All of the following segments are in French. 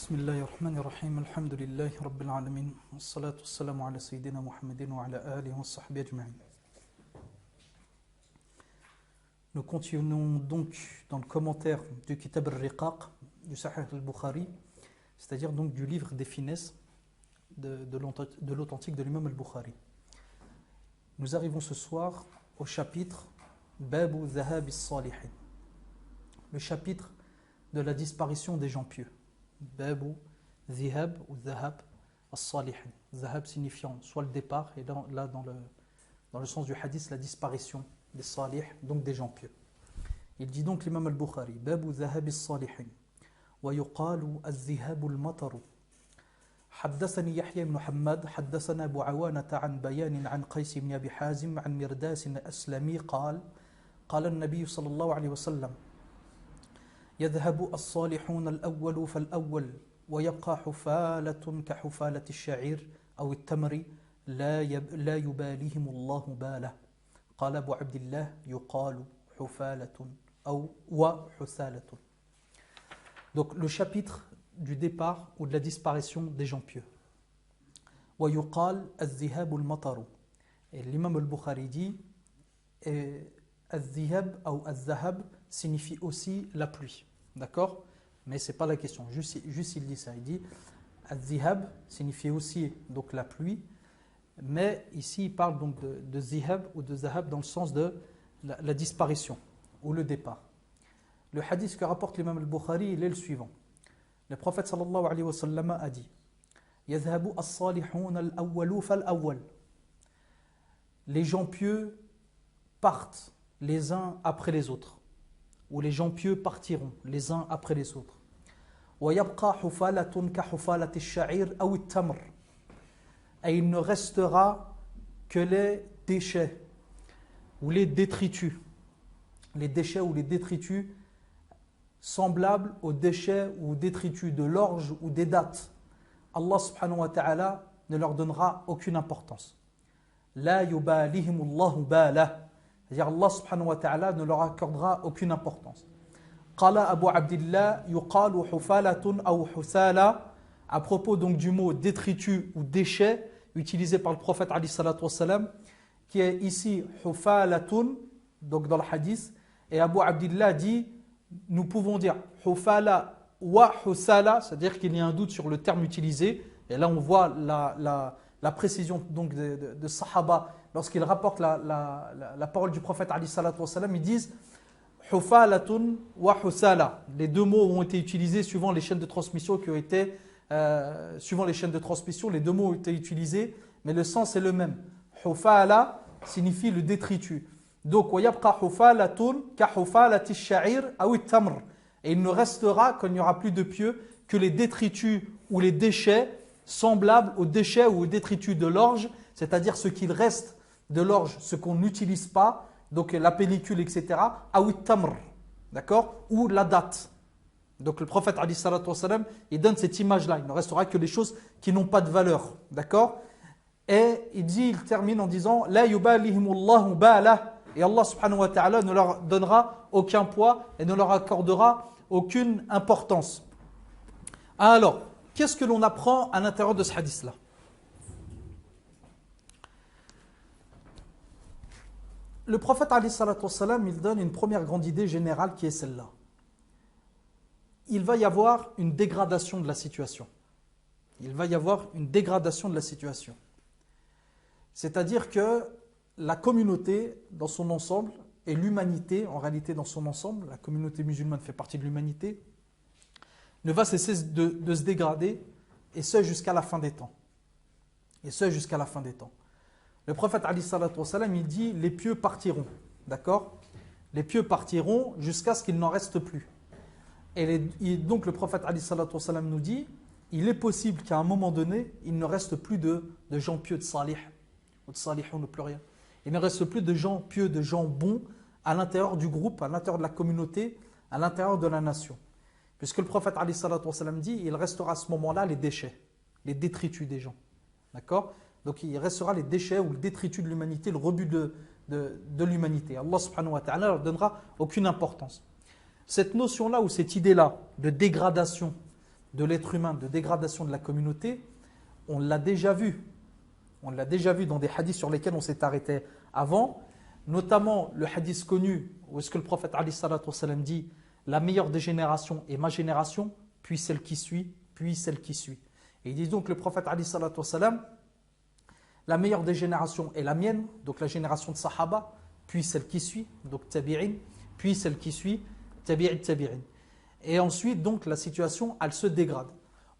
بسم الله الرحمن الرحيم الحمد لله رب العالمين والصلاة والسلام على سيدنا محمد وعلى آله وصحبه أجمعين. Nous continuons donc dans le commentaire du Kitab al-Riqaq du Sahih al-Bukhari, c'est-à-dire donc du livre des finesses de l'authentique de l'imam al-Bukhari. Nous arrivons ce soir au chapitre Babu Dhahab as-Salihin, le chapitre de la disparition des gens pieux. Babu Dhihab ou Dhahab as-Salihin. Dhahab signifiant soit le départ, et là dans le sens du hadith, la disparition des salih, donc des gens pieux. Il dit donc l'imam al-Bukhari Babu Dhahab as-Salihin wa yuqalu al-Dhihab al-Matar. حدثني يحيى بن محمد حدثنا أبو عوانة عن بيان عن قيس بن أبي حازم عن مرداس الأسلمي قال النبي صلى الله عليه وسلم يذهب الصالحون الأول فالأول ويبقى حفالة كحفالة الشعير أو التمر لا يباليهم الله باله. قال أبو عبد الله يقال حفالة أو وحثالة. Donc le chapitre du départ ou de la disparition des gens pieux. ويقال الذهاب المطر. Et l'imam al-Bukhari dit الذهاب أو الذهب signifie aussi la pluie. D'accord? Mais ce n'est pas la question. Juste il dit ça. Il dit al-dhihab signifie aussi donc la pluie. Mais ici il parle donc de zihab ou de zahab dans le sens de la disparition ou le départ. Le hadith que rapporte l'imam al-Bukhari, il est le suivant. Le prophète sallallahu alayhi wa sallam a dit يَذْهَبُ الصَّالِحُونَ الْأَوَّلُ فَالْأَوَّلُ. Les gens pieux partent les uns après les autres, ou les gens pieux partiront les uns après les autres. وَيَبْقَى حُفَالَةٌ كَحُفَالَةِ الشَّعِيرِ أَوِ التَّمْرِ. Et il ne restera que les déchets ou les détritus. Les déchets ou les détritus semblables aux déchets ou détritus de l'orge ou des dattes. Allah subhanahu wa ta'ala ne leur donnera aucune importance. La yubalihim Allahu bala. C'est-à-dire Allah subhanahu wa ta'ala ne leur accordera aucune importance. Qala Abu Abdillah yuqalu hufalatun aw husala. À propos donc du mot détritus ou déchets utilisé par le prophète alayhi salatu wassalam, qui est ici hufalatun, donc dans le hadith, et Abu Abdillah dit nous pouvons dire hufala wa husala, c'est-à-dire qu'il y a un doute sur le terme utilisé, et là on voit la précision donc de Sahaba lorsqu'ils rapportent la parole du prophète alayhi salatu wassalam, ils disent hufalatun wa husala. Les deux mots ont été utilisés suivant les chaînes de transmission qui ont été les deux mots ont été utilisés, mais le sens est le même. Hufala signifie le détritus. Donc, وَيَبْقَى حُفَالَةٌ كَحُفَالَةِ الشَّعِيرِ أَوِ التَّمْرِ. Et il ne restera, quand il n'y aura plus de pieux, que les détritus ou les déchets semblables aux déchets ou aux détritus de l'orge, c'est-à-dire ce qu'il reste de l'orge, ce qu'on n'utilise pas, donc la pellicule, etc. أَوِ التَّمْرِ, d'accord? Ou la date. Donc le prophète alayhi salatu wassalam, il donne cette image-là. Il ne restera que les choses qui n'ont pas de valeur, d'accord? Et il termine en disant la yubalihimullahu bala. Et Allah subhanahu wa ta'ala ne leur donnera aucun poids et ne leur accordera aucune importance. Alors, qu'est-ce que l'on apprend à l'intérieur de ce hadith-là? Le prophète alayhi salatu wassalam, il donne une première grande idée générale qui est celle-là. Il va y avoir une dégradation de la situation. Il va y avoir une dégradation de la situation. C'est-à-dire que la communauté dans son ensemble, et l'humanité en réalité dans son ensemble, la communauté musulmane fait partie de l'humanité, ne va cesser de se dégrader, et ce jusqu'à la fin des temps. Et ce jusqu'à la fin des temps. Le prophète alayhi salatu wassalam, il dit les pieux partiront, d'accord? Les pieux partiront jusqu'à ce qu'il n'en reste plus. Et donc le prophète alayhi salatu wassalam nous dit il est possible qu'à un moment donné, il ne reste plus de gens pieux, de salih, ou de salihun, au pluriel. Il ne reste plus de gens pieux, de gens bons à l'intérieur du groupe, à l'intérieur de la communauté, à l'intérieur de la nation. Puisque le prophète alayhi salatu wassalam dit il restera à ce moment-là les déchets, les détritus des gens. D'accord? Donc il restera les déchets ou le détritus de l'humanité, le rebut de l'humanité. Allah subhanahu wa ta'ala ne leur donnera aucune importance. Cette notion-là ou cette idée-là de dégradation de l'être humain, de dégradation de la communauté, on l'a déjà vu. On l'a déjà vu dans des hadiths sur lesquels on s'est arrêté avant, notamment le hadith connu où est-ce que le prophète Ali sallallahu alayhi wa sallam dit « La meilleure des générations est ma génération, puis celle qui suit, puis celle qui suit. » Et il dit donc le prophète Ali sallallahu alayhi wa sallam « La meilleure des générations est la mienne, donc la génération de Sahaba, puis celle qui suit, donc Tabi'in, puis celle qui suit, Tabi'in. Et ensuite, donc, la situation, elle se dégrade.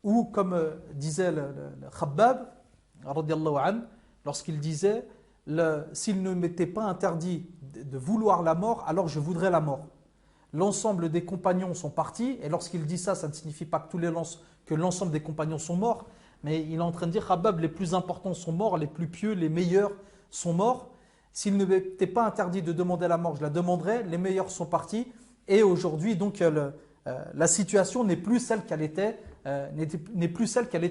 Ou, comme disait le Khabbab, radiyallahu anhu, lorsqu'il disait s'il ne m'était pas interdit de vouloir la mort, alors je voudrais la mort. L'ensemble des compagnons sont partis, et lorsqu'il dit ça, ça ne signifie pas que l'ensemble des compagnons sont morts, mais il est en train de dire Khabbab, les plus importants sont morts, les plus pieux, les meilleurs sont morts. S'il ne m'était pas interdit de demander la mort, je la demanderais, les meilleurs sont partis, et aujourd'hui, donc, la situation n'est plus celle qu'elle était,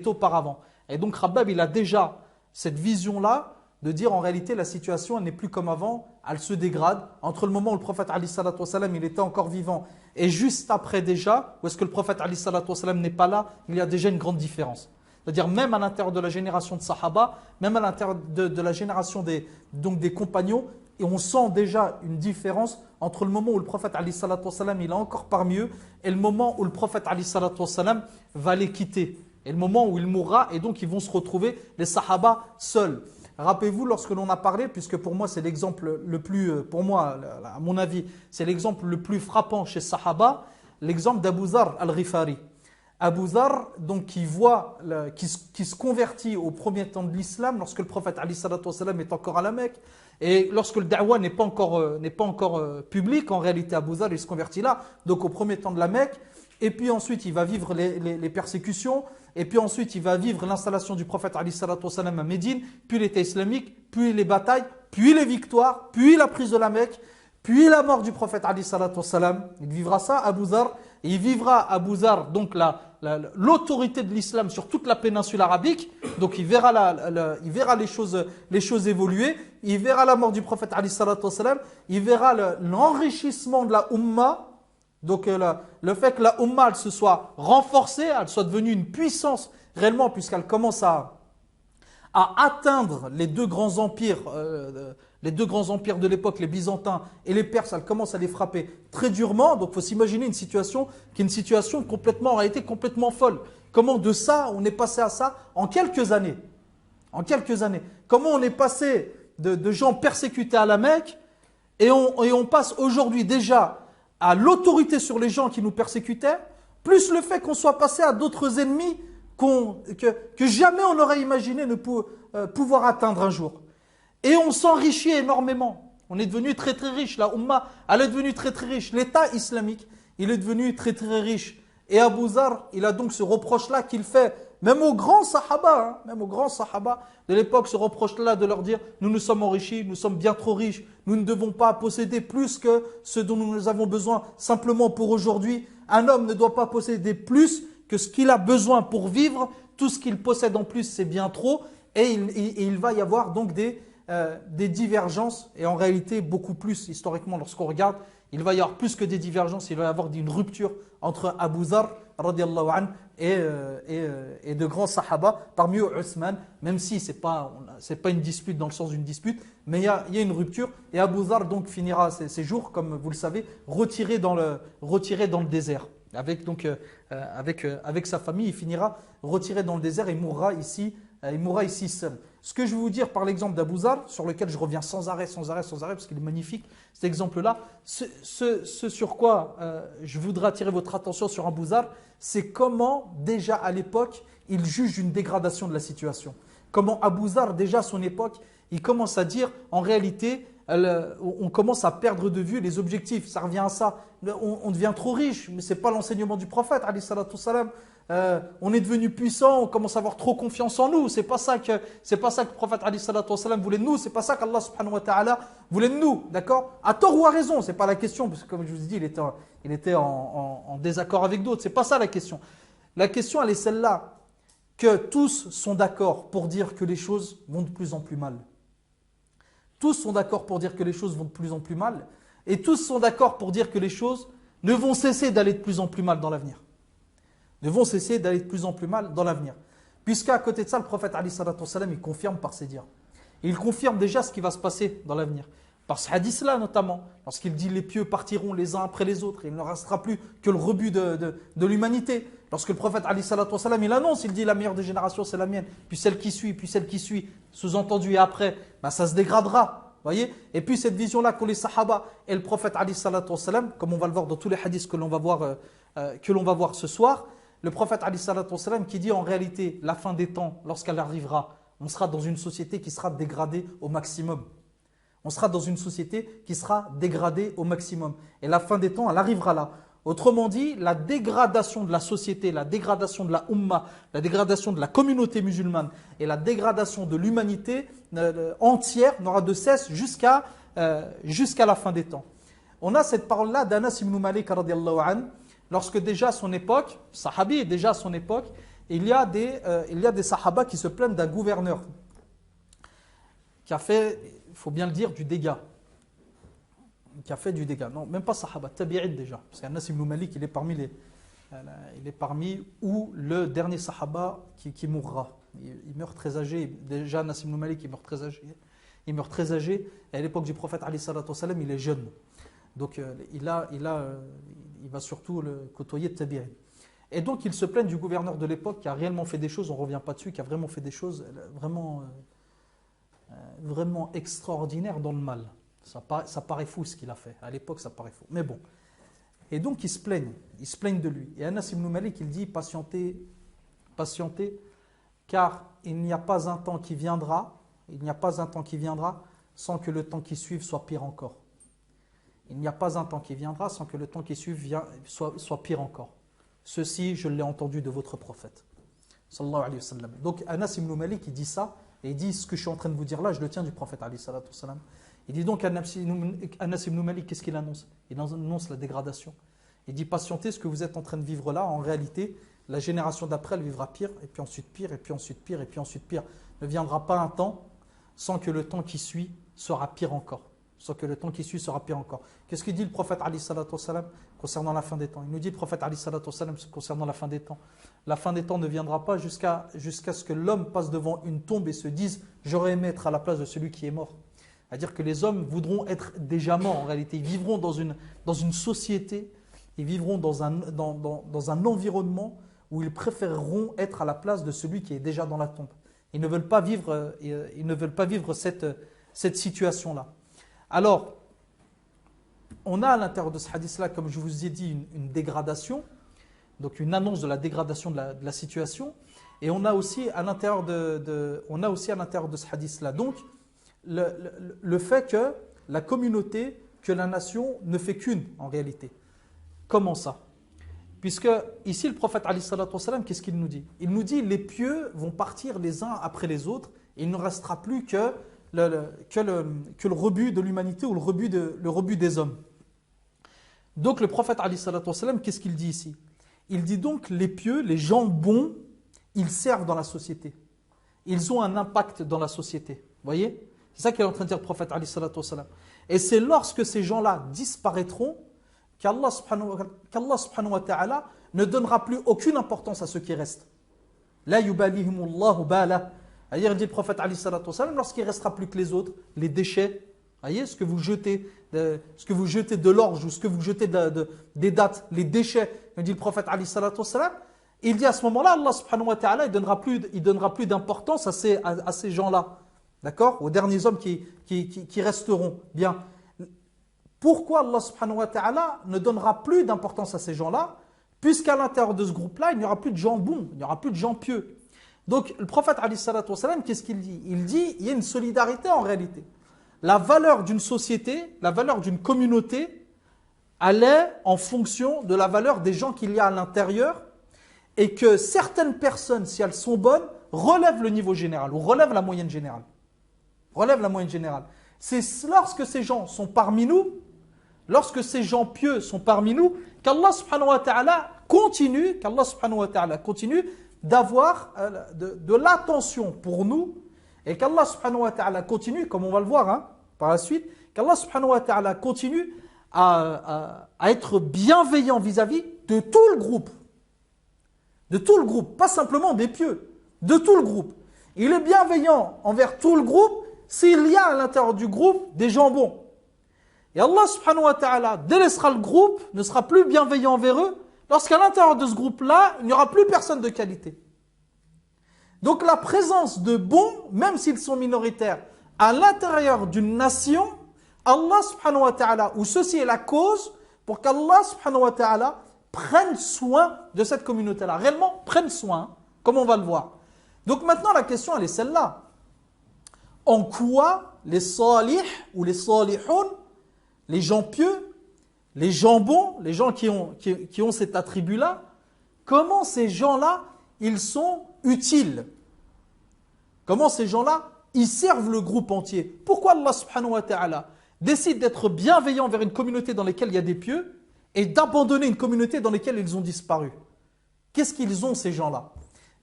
auparavant. Et donc Khabbab, il a déjà cette vision-là de dire en réalité la situation elle n'est plus comme avant, elle se dégrade. Entre le moment où le prophète Ali sallallahu alayhi wa sallam il était encore vivant et juste après déjà, où est-ce que le prophète Ali sallallahu alayhi wa sallam n'est pas là, il y a déjà une grande différence. C'est-à-dire même à l'intérieur de la génération de Sahaba, même à l'intérieur de la génération des compagnons, et on sent déjà une différence entre le moment où le prophète Ali sallallahu alayhi wa sallam il est encore parmi eux et le moment où le prophète Ali sallallahu alayhi wa sallam va les quitter. Et le moment où il mourra, et donc ils vont se retrouver, les Sahaba, seuls. Rappelez-vous, lorsque l'on a parlé, puisque pour moi c'est l'exemple le plus, pour moi, à mon avis, c'est l'exemple le plus frappant chez Sahaba, l'exemple d'Abu Dharr al-Ghifari. Abu Dharr, donc, qui se convertit au premier temps de l'islam, lorsque le prophète Ali sallallahu alayhi wa sallam est encore à la Mecque, et lorsque le da'wah n'est pas encore public, en réalité Abu Dharr il se convertit là, donc au premier temps de la Mecque, et puis ensuite il va vivre les persécutions, et puis ensuite il va vivre l'installation du prophète Ali sallallahu alayhi wa sallam à Médine, puis l'État islamique, puis les batailles, puis les victoires, puis la prise de la Mecque, puis la mort du prophète Ali sallallahu alayhi wa sallam. Il vivra ça, Abu Dharr, et il vivra Abu Dharr, donc l'autorité de l'islam sur toute la péninsule arabique. Donc il verra les choses évoluer, il verra la mort du prophète Ali sallallahu alayhi wa sallam, il verra l'enrichissement de la Ummah. Donc le fait que la Ummah elle se soit renforcée, elle soit devenue une puissance réellement, puisqu'elle commence à atteindre les deux grands empires de l'époque, les Byzantins et les Perses, elle commence à les frapper très durement. Donc il faut s'imaginer une situation qui est une situation complètement, en réalité, complètement folle. Comment de ça, on est passé à ça en quelques années. En quelques années. Comment on est passé de gens persécutés à la Mecque et on passe aujourd'hui déjà à l'autorité sur les gens qui nous persécutaient, plus le fait qu'on soit passé à d'autres ennemis que jamais on n'aurait imaginé pouvoir atteindre un jour. Et on s'enrichit énormément. On est devenu très très riche. La Ummah, elle est devenue très très riche. L'État islamique, il est devenu très très riche. Et Abu Dharr, il a donc ce reproche-là qu'il fait, même aux grands sahaba, de l'époque, ce reproche-là de leur dire « Nous nous sommes enrichis, nous sommes bien trop riches, nous ne devons pas posséder plus que ce dont nous avons besoin simplement pour aujourd'hui. Un homme ne doit pas posséder plus que ce qu'il a besoin pour vivre. Tout ce qu'il possède en plus, c'est bien trop. » Et il va y avoir donc des divergences, et en réalité beaucoup plus historiquement lorsqu'on regarde, il va y avoir plus que des divergences, il va y avoir une rupture entre Abu Dharr radiyallahu anhu et de grands sahaba, parmi eux Uthman, même si c'est pas une dispute dans le sens d'une dispute, mais il y a une rupture, et Abu Dharr donc finira ses jours, comme vous le savez, retiré dans le désert. Avec sa famille, il finira retiré dans le désert et mourra ici seul. Ce que je vais vous dire par l'exemple d'Abu Dharr, sur lequel je reviens sans arrêt, parce qu'il est magnifique, cet exemple-là, ce sur quoi je voudrais attirer votre attention sur Abu Dharr, c'est comment déjà à l'époque, il juge une dégradation de la situation. Comment Abu Dharr, déjà à son époque, il commence à dire, en réalité, on commence à perdre de vue les objectifs. Ça revient à ça. On devient trop riche, mais ce n'est pas l'enseignement du prophète, alayhi salatu wassalam. On est devenu puissant, on commence à avoir trop confiance en nous. C'est pas ça que le prophète alayhi salatu wassalam voulait de nous, c'est pas ça qu'Allah subhanahu wa ta'ala voulait de nous, d'accord? À tort ou à raison, c'est pas la question, parce que comme je vous ai dit, il était en désaccord avec d'autres. C'est pas ça la question. La question, elle est celle-là, que tous sont d'accord pour dire que les choses vont de plus en plus mal. Tous sont d'accord pour dire que les choses vont de plus en plus mal, et tous sont d'accord pour dire que les choses ne vont cesser d'aller de plus en plus mal dans l'avenir. ne vont cesser d'aller de plus en plus mal dans l'avenir. Puisqu'à côté de ça, le prophète Ali sallallahu alayhi wa sallam, il confirme par ses dires. Et il confirme déjà ce qui va se passer dans l'avenir. Par ce hadith-là notamment, lorsqu'il dit les pieux partiront les uns après les autres, il ne restera plus que le rebut de l'humanité. Lorsque le prophète Ali sallallahu alayhi wa sallam, il annonce, il dit la meilleure des générations c'est la mienne, puis celle qui suit, puis celle qui suit, sous-entendu et après, ben, ça se dégradera. Voyez. Et puis cette vision-là qu'ont les sahaba et le prophète Ali sallallahu alayhi wa sallam, comme on va le voir dans tous les hadiths que l'on va voir ce soir, le prophète Ali sallallahu alayhi wa sallam qui dit en réalité la fin des temps, lorsqu'elle arrivera, on sera dans une société qui sera dégradée au maximum. On sera dans une société qui sera dégradée au maximum. Et la fin des temps, elle arrivera là. Autrement dit, la dégradation de la société, la dégradation de la Ummah, la dégradation de la communauté musulmane et la dégradation de l'humanité entière n'aura de cesse jusqu'à la fin des temps. On a cette parole-là d'Anas ibn Malik radiyallahu anhu, lorsque déjà à son époque, sahabi déjà à son époque, il y a des sahaba qui se plaignent d'un gouverneur qui a fait, il faut bien le dire, du dégât. Qui a fait du dégât. Non, même pas sahaba, tabi'id déjà. Parce qu'Anas ibn Malik, il est parmi ou le dernier sahaba qui mourra. Il meurt très âgé. Déjà, Anas ibn Malik, il meurt très âgé. Et à l'époque du prophète, alayhi salatu wassalam, il est jeune. Donc, il va surtout le côtoyer de tabi'id. Et donc, il se plaint du gouverneur de l'époque qui a réellement fait des choses, on ne revient pas dessus, qui a vraiment fait des choses vraiment extraordinaires dans le mal. Ça paraît fou ce qu'il a fait. À l'époque, ça paraît fou. Mais bon. Et donc, ils se plaignent de lui. Et Anas ibn Malik, il dit, patientez, car il n'y a pas un temps qui viendra, sans que le temps qui suive soit pire encore. Il n'y a pas un temps qui viendra sans que le temps qui suive soit pire encore. Ceci, je l'ai entendu de votre prophète. Sallallahu alayhi wa sallam. Donc, Anas ibn Malik, il dit ça, et il dit, ce que je suis en train de vous dire là, je le tiens du prophète, alayhi salatu wa sallam. Il dit donc, Anas ibn Malik, qu'est-ce qu'il annonce? Il annonce la dégradation. Il dit, patientez, ce que vous êtes en train de vivre là, en réalité, la génération d'après, elle vivra pire, et puis ensuite pire, et puis ensuite pire, et puis ensuite pire. Ne viendra pas un temps sans que le temps qui suit sera pire encore. Qu'est-ce qu'il dit le prophète Ali sallallahu alayhi wa sallam concernant la fin des temps? Il nous dit le prophète Ali sallallahu alayhi wa sallam concernant la fin des temps. La fin des temps ne viendra pas jusqu'à ce que l'homme passe devant une tombe et se dise « J'aurais aimé être à la place de celui qui est mort ». C'est-à-dire que les hommes voudront être déjà morts en réalité. Ils vivront dans une société, ils vivront dans un environnement où ils préféreront être à la place de celui qui est déjà dans la tombe. Ils ne veulent pas vivre cette situation-là. Alors, on a à l'intérieur de ce hadith-là, comme je vous ai dit, une dégradation, donc une annonce de la dégradation de la situation, et on a aussi à l'intérieur de ce hadith-là, donc, le fait que la communauté, que la nation ne fait qu'une en réalité. Comment ça? Puisque ici le prophète Ali sallallahu alayhi wa sallam, qu'est-ce qu'il nous dit? Il nous dit les pieux vont partir les uns après les autres, et il ne restera plus que le rebut de l'humanité ou le rebut des hommes. Donc le prophète Ali sallallahu alayhi wa sallam, qu'est-ce qu'il dit ici? Il dit donc les pieux, les gens bons, ils servent dans la société. Ils ont un impact dans la société. Vous voyez? C'est ça qu'il est en train de dire le prophète Ali sallallahu alayhi wa sallam. Et c'est lorsque ces gens-là disparaîtront qu'Allah subhanahu wa ta'ala ne donnera plus aucune importance à ceux qui restent. La yubalihimullahu bala. Ailleurs, dit le prophète Ali sallallahu alayhi wa sallam, lorsqu'il ne restera plus que les autres, les déchets, voyez, ce que vous jetez de l'orge ou ce que vous jetez des dattes, les déchets, dit le prophète Ali sallallahu alayhi wa sallam, il dit à ce moment-là, Allah subhanahu wa ta'ala, il donnera plus d'importance à ces gens-là. D'accord? Aux derniers hommes qui resteront. Bien. Pourquoi Allah subhanahu wa ta'ala ne donnera plus d'importance à ces gens-là? Puisqu'à l'intérieur de ce groupe-là, il n'y aura plus de gens bons, il n'y aura plus de gens pieux. Donc, le prophète Ali sallallahu alayhi wa sallam, qu'est-ce qu'il dit? Il dit, il y a une solidarité en réalité. La valeur d'une société, la valeur d'une communauté, elle est en fonction de la valeur des gens qu'il y a à l'intérieur, et que certaines personnes, si elles sont bonnes, relèvent le niveau général, ou relèvent la moyenne générale. C'est lorsque ces gens sont parmi nous, lorsque ces gens pieux sont parmi nous, qu'Allah subhanahu wa ta'ala continue d'avoir de l'attention pour nous, et qu'Allah subhanahu wa ta'ala continue, comme on va le voir par la suite, qu'Allah subhanahu wa ta'ala continue à être bienveillant vis-à-vis de tout le groupe. De tout le groupe, pas simplement des pieux, de tout le groupe. Il est bienveillant envers tout le groupe s'il y a à l'intérieur du groupe des gens bons. Et Allah subhanahu wa ta'ala délaissera le groupe, ne sera plus bienveillant envers eux, lorsqu'à l'intérieur de ce groupe-là, il n'y aura plus personne de qualité. Donc la présence de bons, même s'ils sont minoritaires, à l'intérieur d'une nation, Allah subhanahu wa ta'ala, ou ceci est la cause pour qu'Allah subhanahu wa ta'ala prenne soin de cette communauté-là. Réellement, prenne soin, comme on va le voir. Donc maintenant, la question, elle est celle-là. En quoi les salih ou les salihoun, les gens pieux, les gens bons, les gens qui ont cet attribut-là, comment ces gens-là, ils sont utiles? Comment ces gens-là, ils servent le groupe entier? Pourquoi Allah subhanahu wa ta'ala décide d'être bienveillant vers une communauté dans laquelle il y a des pieux et d'abandonner une communauté dans laquelle ils ont disparu? Qu'est-ce qu'ils ont ces gens-là?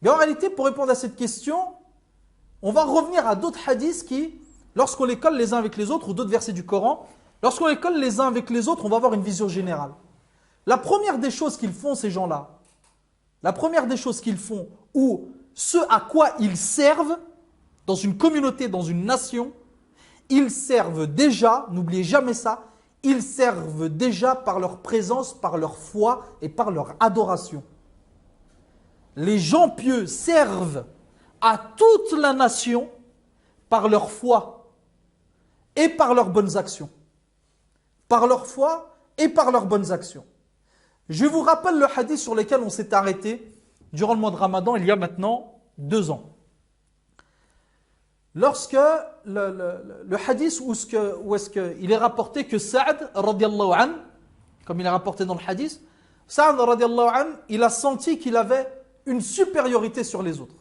Mais en réalité, pour répondre à cette question, on va revenir à d'autres hadiths qui, lorsqu'on les colle les uns avec les autres, ou d'autres versets du Coran, lorsqu'on les colle les uns avec les autres, on va avoir une vision générale. La première des choses qu'ils font, ces gens-là, la première des choses qu'ils font, ou ce à quoi ils servent, dans une communauté, dans une nation, ils servent déjà, n'oubliez jamais ça, ils servent déjà par leur présence, par leur foi et par leur adoration. Les gens pieux servent à toute la nation par leur foi et par leurs bonnes actions. Par leur foi et par leurs bonnes actions. Je vous rappelle le hadith sur lequel on s'est arrêté durant le mois de Ramadan, il y a maintenant 2 ans. Lorsque le hadith où est-ce qu'il est rapporté que Sa'd, radiallahu an, comme il est rapporté dans le hadith, Sa'd, radiallahu an, il a senti qu'il avait une supériorité sur les autres.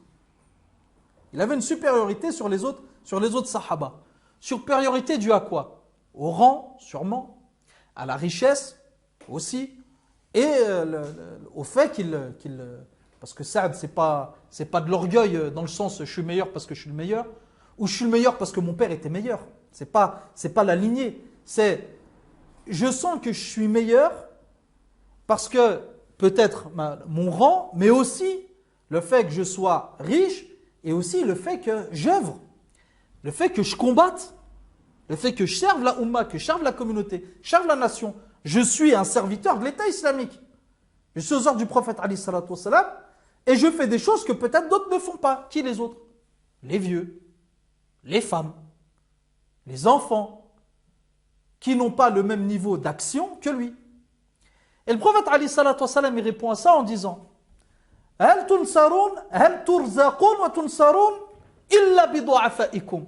Il avait une supériorité sur les autres sahaba. Supériorité due à quoi? Au rang, sûrement, à la richesse aussi, et au fait parce que Sa'd, c'est pas de l'orgueil dans le sens je suis meilleur parce que je suis le meilleur, ou je suis le meilleur parce que mon père était meilleur. C'est pas la lignée. C'est je sens que je suis meilleur parce que peut-être mon rang, mais aussi le fait que je sois riche et aussi le fait que j'œuvre, le fait que je combatte, le fait que je serve la Ummah, que je serve la communauté, je serve la nation. Je suis un serviteur de l'État islamique. Je suis aux ordres du prophète alayhi salatu wassalam et je fais des choses que peut-être d'autres ne font pas. Qui les autres? Les vieux, les femmes, les enfants, qui n'ont pas le même niveau d'action que lui. Et le prophète alayhi salatu wassalam, il répond à ça en disant Hal tunsarun, hal turzaqun wa tunsarun illa bidu'afaikum.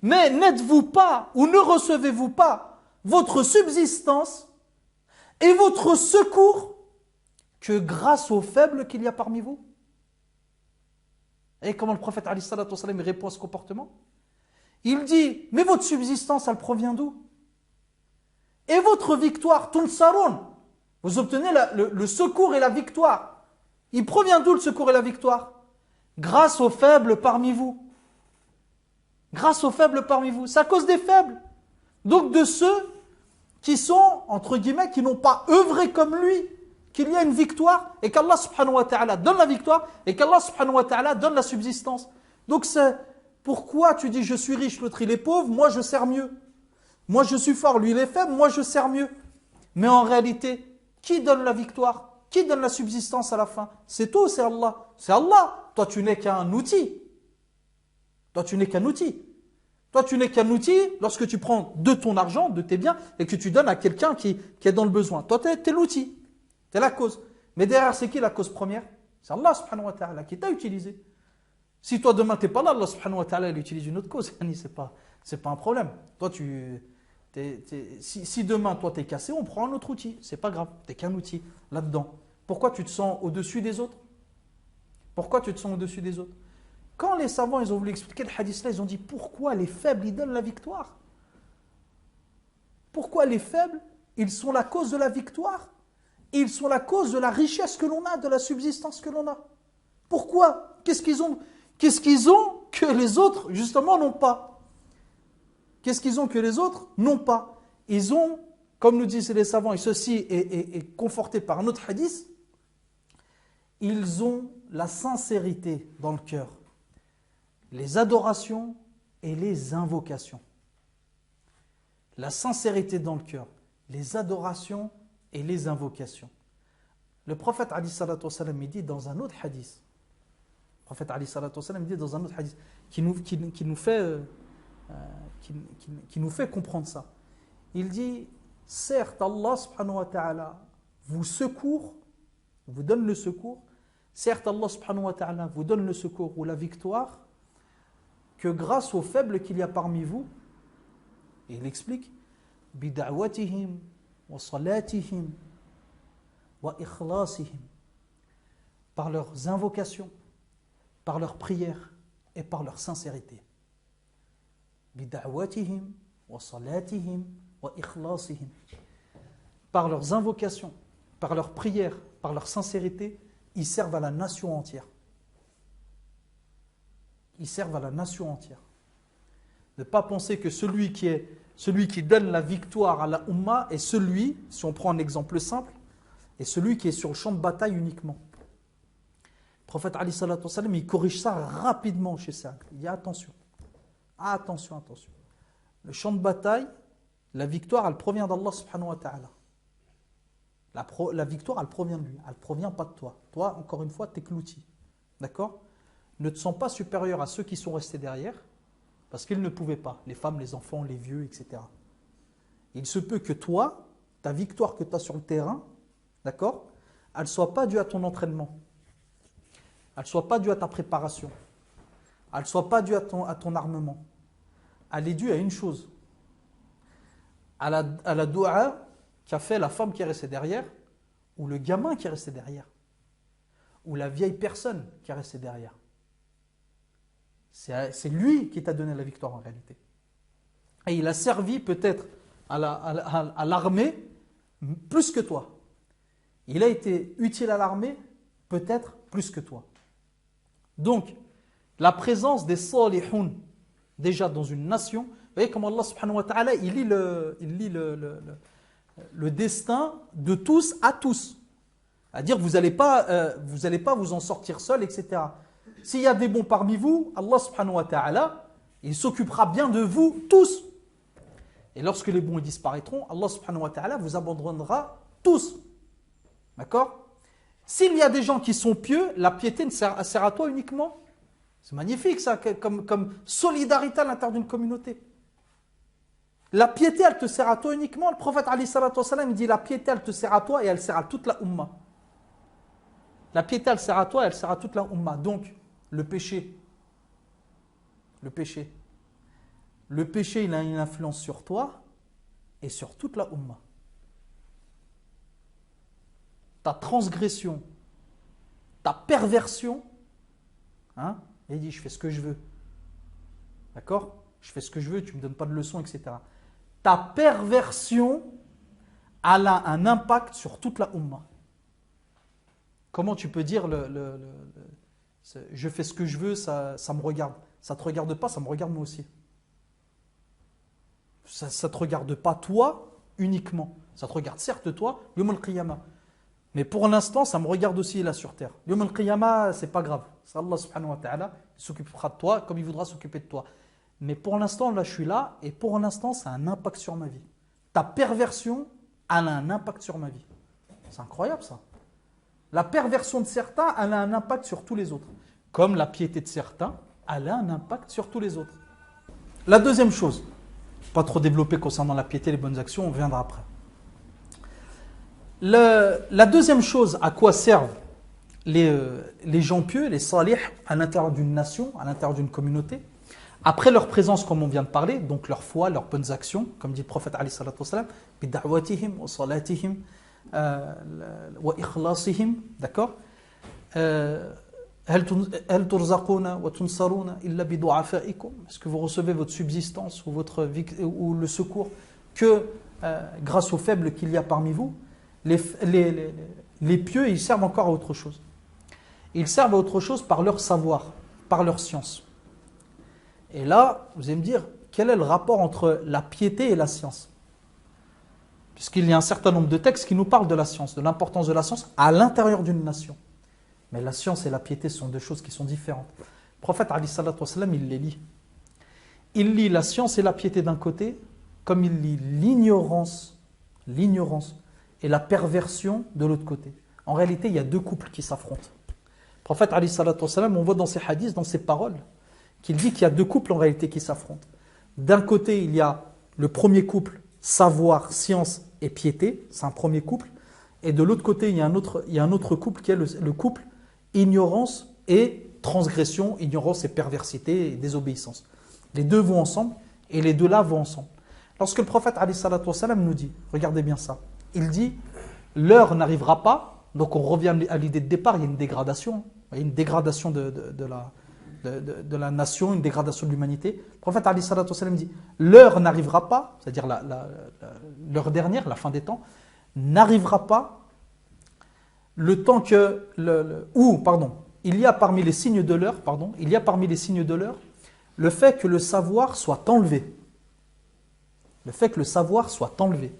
Mais n'êtes-vous pas ou ne recevez-vous pas votre subsistance et votre secours que grâce aux faibles qu'il y a parmi vous? Et comment le prophète alayhi salatu wassalam répond à ce comportement? Il dit, mais votre subsistance, elle provient d'où? Et votre victoire, tunsarun, vous obtenez le secours et la victoire. Il provient d'où le secours et la victoire? Grâce aux faibles parmi vous. Grâce aux faibles parmi vous. C'est à cause des faibles. Donc de ceux qui sont, entre guillemets, qui n'ont pas œuvré comme lui, qu'il y a une victoire et qu'Allah subhanahu wa ta'ala donne la victoire et qu'Allah subhanahu wa ta'ala donne la subsistance. Donc c'est pourquoi tu dis je suis riche, l'autre il est pauvre, moi je sers mieux. Moi je suis fort, lui il est faible, moi je sers mieux. Mais en réalité, qui donne la victoire? Qui donne la subsistance à la fin? C'est toi ou c'est Allah? C'est Allah. Toi tu n'es qu'un outil. Toi tu n'es qu'un outil. Toi tu n'es qu'un outil lorsque tu prends de ton argent, de tes biens et que tu donnes à quelqu'un qui est dans le besoin. Toi tu es l'outil. C'est la cause. Mais derrière, c'est qui la cause première? C'est Allah subhanahu wa ta'ala qui t'a utilisé. Si toi demain t'es pas là, Allah subhanahu wa ta'ala il utilise une autre cause. C'est pas un problème. Toi si demain toi t'es cassé, on prend un autre outil. C'est pas grave. T'es qu'un outil là-dedans. Pourquoi tu te sens au-dessus des autres? Pourquoi tu te sens au-dessus des autres? Quand les savants ils ont voulu expliquer le hadith là, ils ont dit pourquoi les faibles ils donnent la victoire? Pourquoi les faibles ils sont la cause de la victoire? Ils sont la cause de la richesse que l'on a, de la subsistance que l'on a. Pourquoi? Qu'est-ce qu'ils ont que les autres, justement, n'ont pas? Qu'est-ce qu'ils ont que les autres n'ont pas? Ils ont, comme nous disent les savants, et ceci est conforté par un autre hadith, ils ont la sincérité dans le cœur, les adorations et les invocations. La sincérité dans le cœur, les adorations et les invocations. Le prophète Ali sallallahu alayhi wa sallam dit dans un autre hadith, le prophète Ali sallallahu alayhi wa sallam dit dans un autre hadith qui nous fait comprendre ça. Il dit, certes Allah subhanahu wa ta'ala vous secourt, vous donne le secours, certes Allah subhanahu wa ta'ala vous donne le secours ou la victoire que grâce aux faibles qu'il y a parmi vous. Et il explique bida'watihim wa salatihim wa ikhlasihim, par leurs invocations, par leurs prières et par leur sincérité. Bida'watihim wa salatihim wa ikhlasihim, par leurs invocations, par leurs prières, par leur sincérité, ils servent à la nation entière. Ils servent à la nation entière. Ne pas penser que celui qui donne la victoire à la Ummah est celui, si on prend un exemple simple, est celui qui est sur le champ de bataille uniquement. Le prophète Ali sallallahu alayhi wa sallam, il corrige ça rapidement chez ça. Il dit attention, attention, attention. Le champ de bataille, la victoire, elle provient d'Allah subhanahu wa ta'ala. La victoire, elle provient de lui, elle ne provient pas de toi. Toi, encore une fois, tu n'es que l'outil. D'accord ? Ne te sens pas supérieur à ceux qui sont restés derrière, parce qu'ils ne pouvaient pas, les femmes, les enfants, les vieux, etc. Il se peut que toi, ta victoire que tu as sur le terrain, d'accord, elle ne soit pas due à ton entraînement, elle ne soit pas due à ta préparation, elle ne soit pas due à ton armement. Elle est due à une chose, à la doua qu'a fait la femme qui est restée derrière, ou le gamin qui est resté derrière, ou la vieille personne qui est restée derrière. C'est lui qui t'a donné la victoire en réalité. Et il a servi peut-être à l'armée plus que toi. Il a été utile à l'armée peut-être plus que toi. Donc, la présence des salihoun déjà dans une nation, vous voyez comment Allah subhanahu wa ta'ala, il lit le destin de tous à tous. C'est-à-dire que vous n'allez pas vous en sortir seul, etc. S'il y a des bons parmi vous, Allah subhanahu wa ta'ala, il s'occupera bien de vous tous. Et lorsque les bons disparaîtront, Allah subhanahu wa ta'ala vous abandonnera tous. D'accord ? S'il y a des gens qui sont pieux, la piété ne sert à toi uniquement. C'est magnifique ça, comme solidarité à l'intérieur d'une communauté. La piété, elle te sert à toi uniquement. Le prophète Ali sallallahu alayhi wa sallam dit, la piété, elle te sert à toi et elle sert à toute la Ummah. La piété, elle sert à toi et elle sert à toute la Ummah. Donc, le péché, il a une influence sur toi et sur toute la Ummah. Ta transgression, ta perversion, hein, il dit, je fais ce que je veux. D'accord ? Je fais ce que je veux, tu ne me donnes pas de leçons, etc. Ta perversion, elle a un impact sur toute la Ummah. Comment tu peux dire je fais ce que je veux, ça me regarde. Ça ne te regarde pas, ça me regarde moi aussi. Ça ne te regarde pas toi uniquement. Ça te regarde certes toi, Yawm al-Qiyamah. Mais pour l'instant, ça me regarde aussi là sur terre. Yawm al-Qiyamah, c'est pas grave. C'est Allah subhanahu wa ta'ala, il s'occupera de toi comme il voudra s'occuper de toi. Mais pour l'instant, là je suis là et pour l'instant, ça a un impact sur ma vie. Ta perversion, elle a un impact sur ma vie. C'est incroyable ça. La perversion de certains, elle a un impact sur tous les autres. Comme la piété de certains, elle a un impact sur tous les autres. La deuxième chose, pas trop développée concernant la piété et les bonnes actions, on viendra après. La deuxième chose, à quoi servent les gens pieux, les salih, à l'intérieur d'une nation, à l'intérieur d'une communauté, après leur présence, comme on vient de parler, donc leur foi, leurs bonnes actions, comme dit le prophète Ali sallallahu alayhi wa sallam, bida'watihim wa salatihim, wa ikhlasihim, d'accord, est-ce que vous recevez votre subsistance ou le secours que grâce aux faibles qu'il y a parmi vous? Les pieux, ils servent encore à autre chose. Ils servent à autre chose par leur savoir, par leur science. Et là, vous allez me dire, quel est le rapport entre la piété et la science? Puisqu'il y a un certain nombre de textes qui nous parlent de la science, de l'importance de la science à l'intérieur d'une nation. Mais la science et la piété sont deux choses qui sont différentes. Le prophète, alayhi salatu wassalam, il les lit. Il lit la science et la piété d'un côté, comme il lit l'ignorance et la perversion de l'autre côté. En réalité, il y a deux couples qui s'affrontent. Le prophète, alayhi salatu wassalam, on voit dans ses hadiths, dans ses paroles, qu'il dit qu'il y a deux couples en réalité qui s'affrontent. D'un côté, il y a le premier couple, savoir, science et piété, c'est un premier couple. Et de l'autre côté, il y a un autre couple qui est le couple ignorance et transgression, ignorance et perversité et désobéissance. Les deux vont ensemble et les deux là vont ensemble. Lorsque le prophète alayhi salatu wassalam nous dit, regardez bien ça, il dit l'heure n'arrivera pas, donc on revient à l'idée de départ, il y a une dégradation, de la nation, une dégradation de l'humanité. Le prophète alayhi salatu wassalam dit l'heure n'arrivera pas, c'est-à-dire l'heure dernière, la fin des temps, n'arrivera pas le temps que il y a parmi les signes de l'heure, le fait que le savoir soit enlevé. Le fait que le savoir soit enlevé.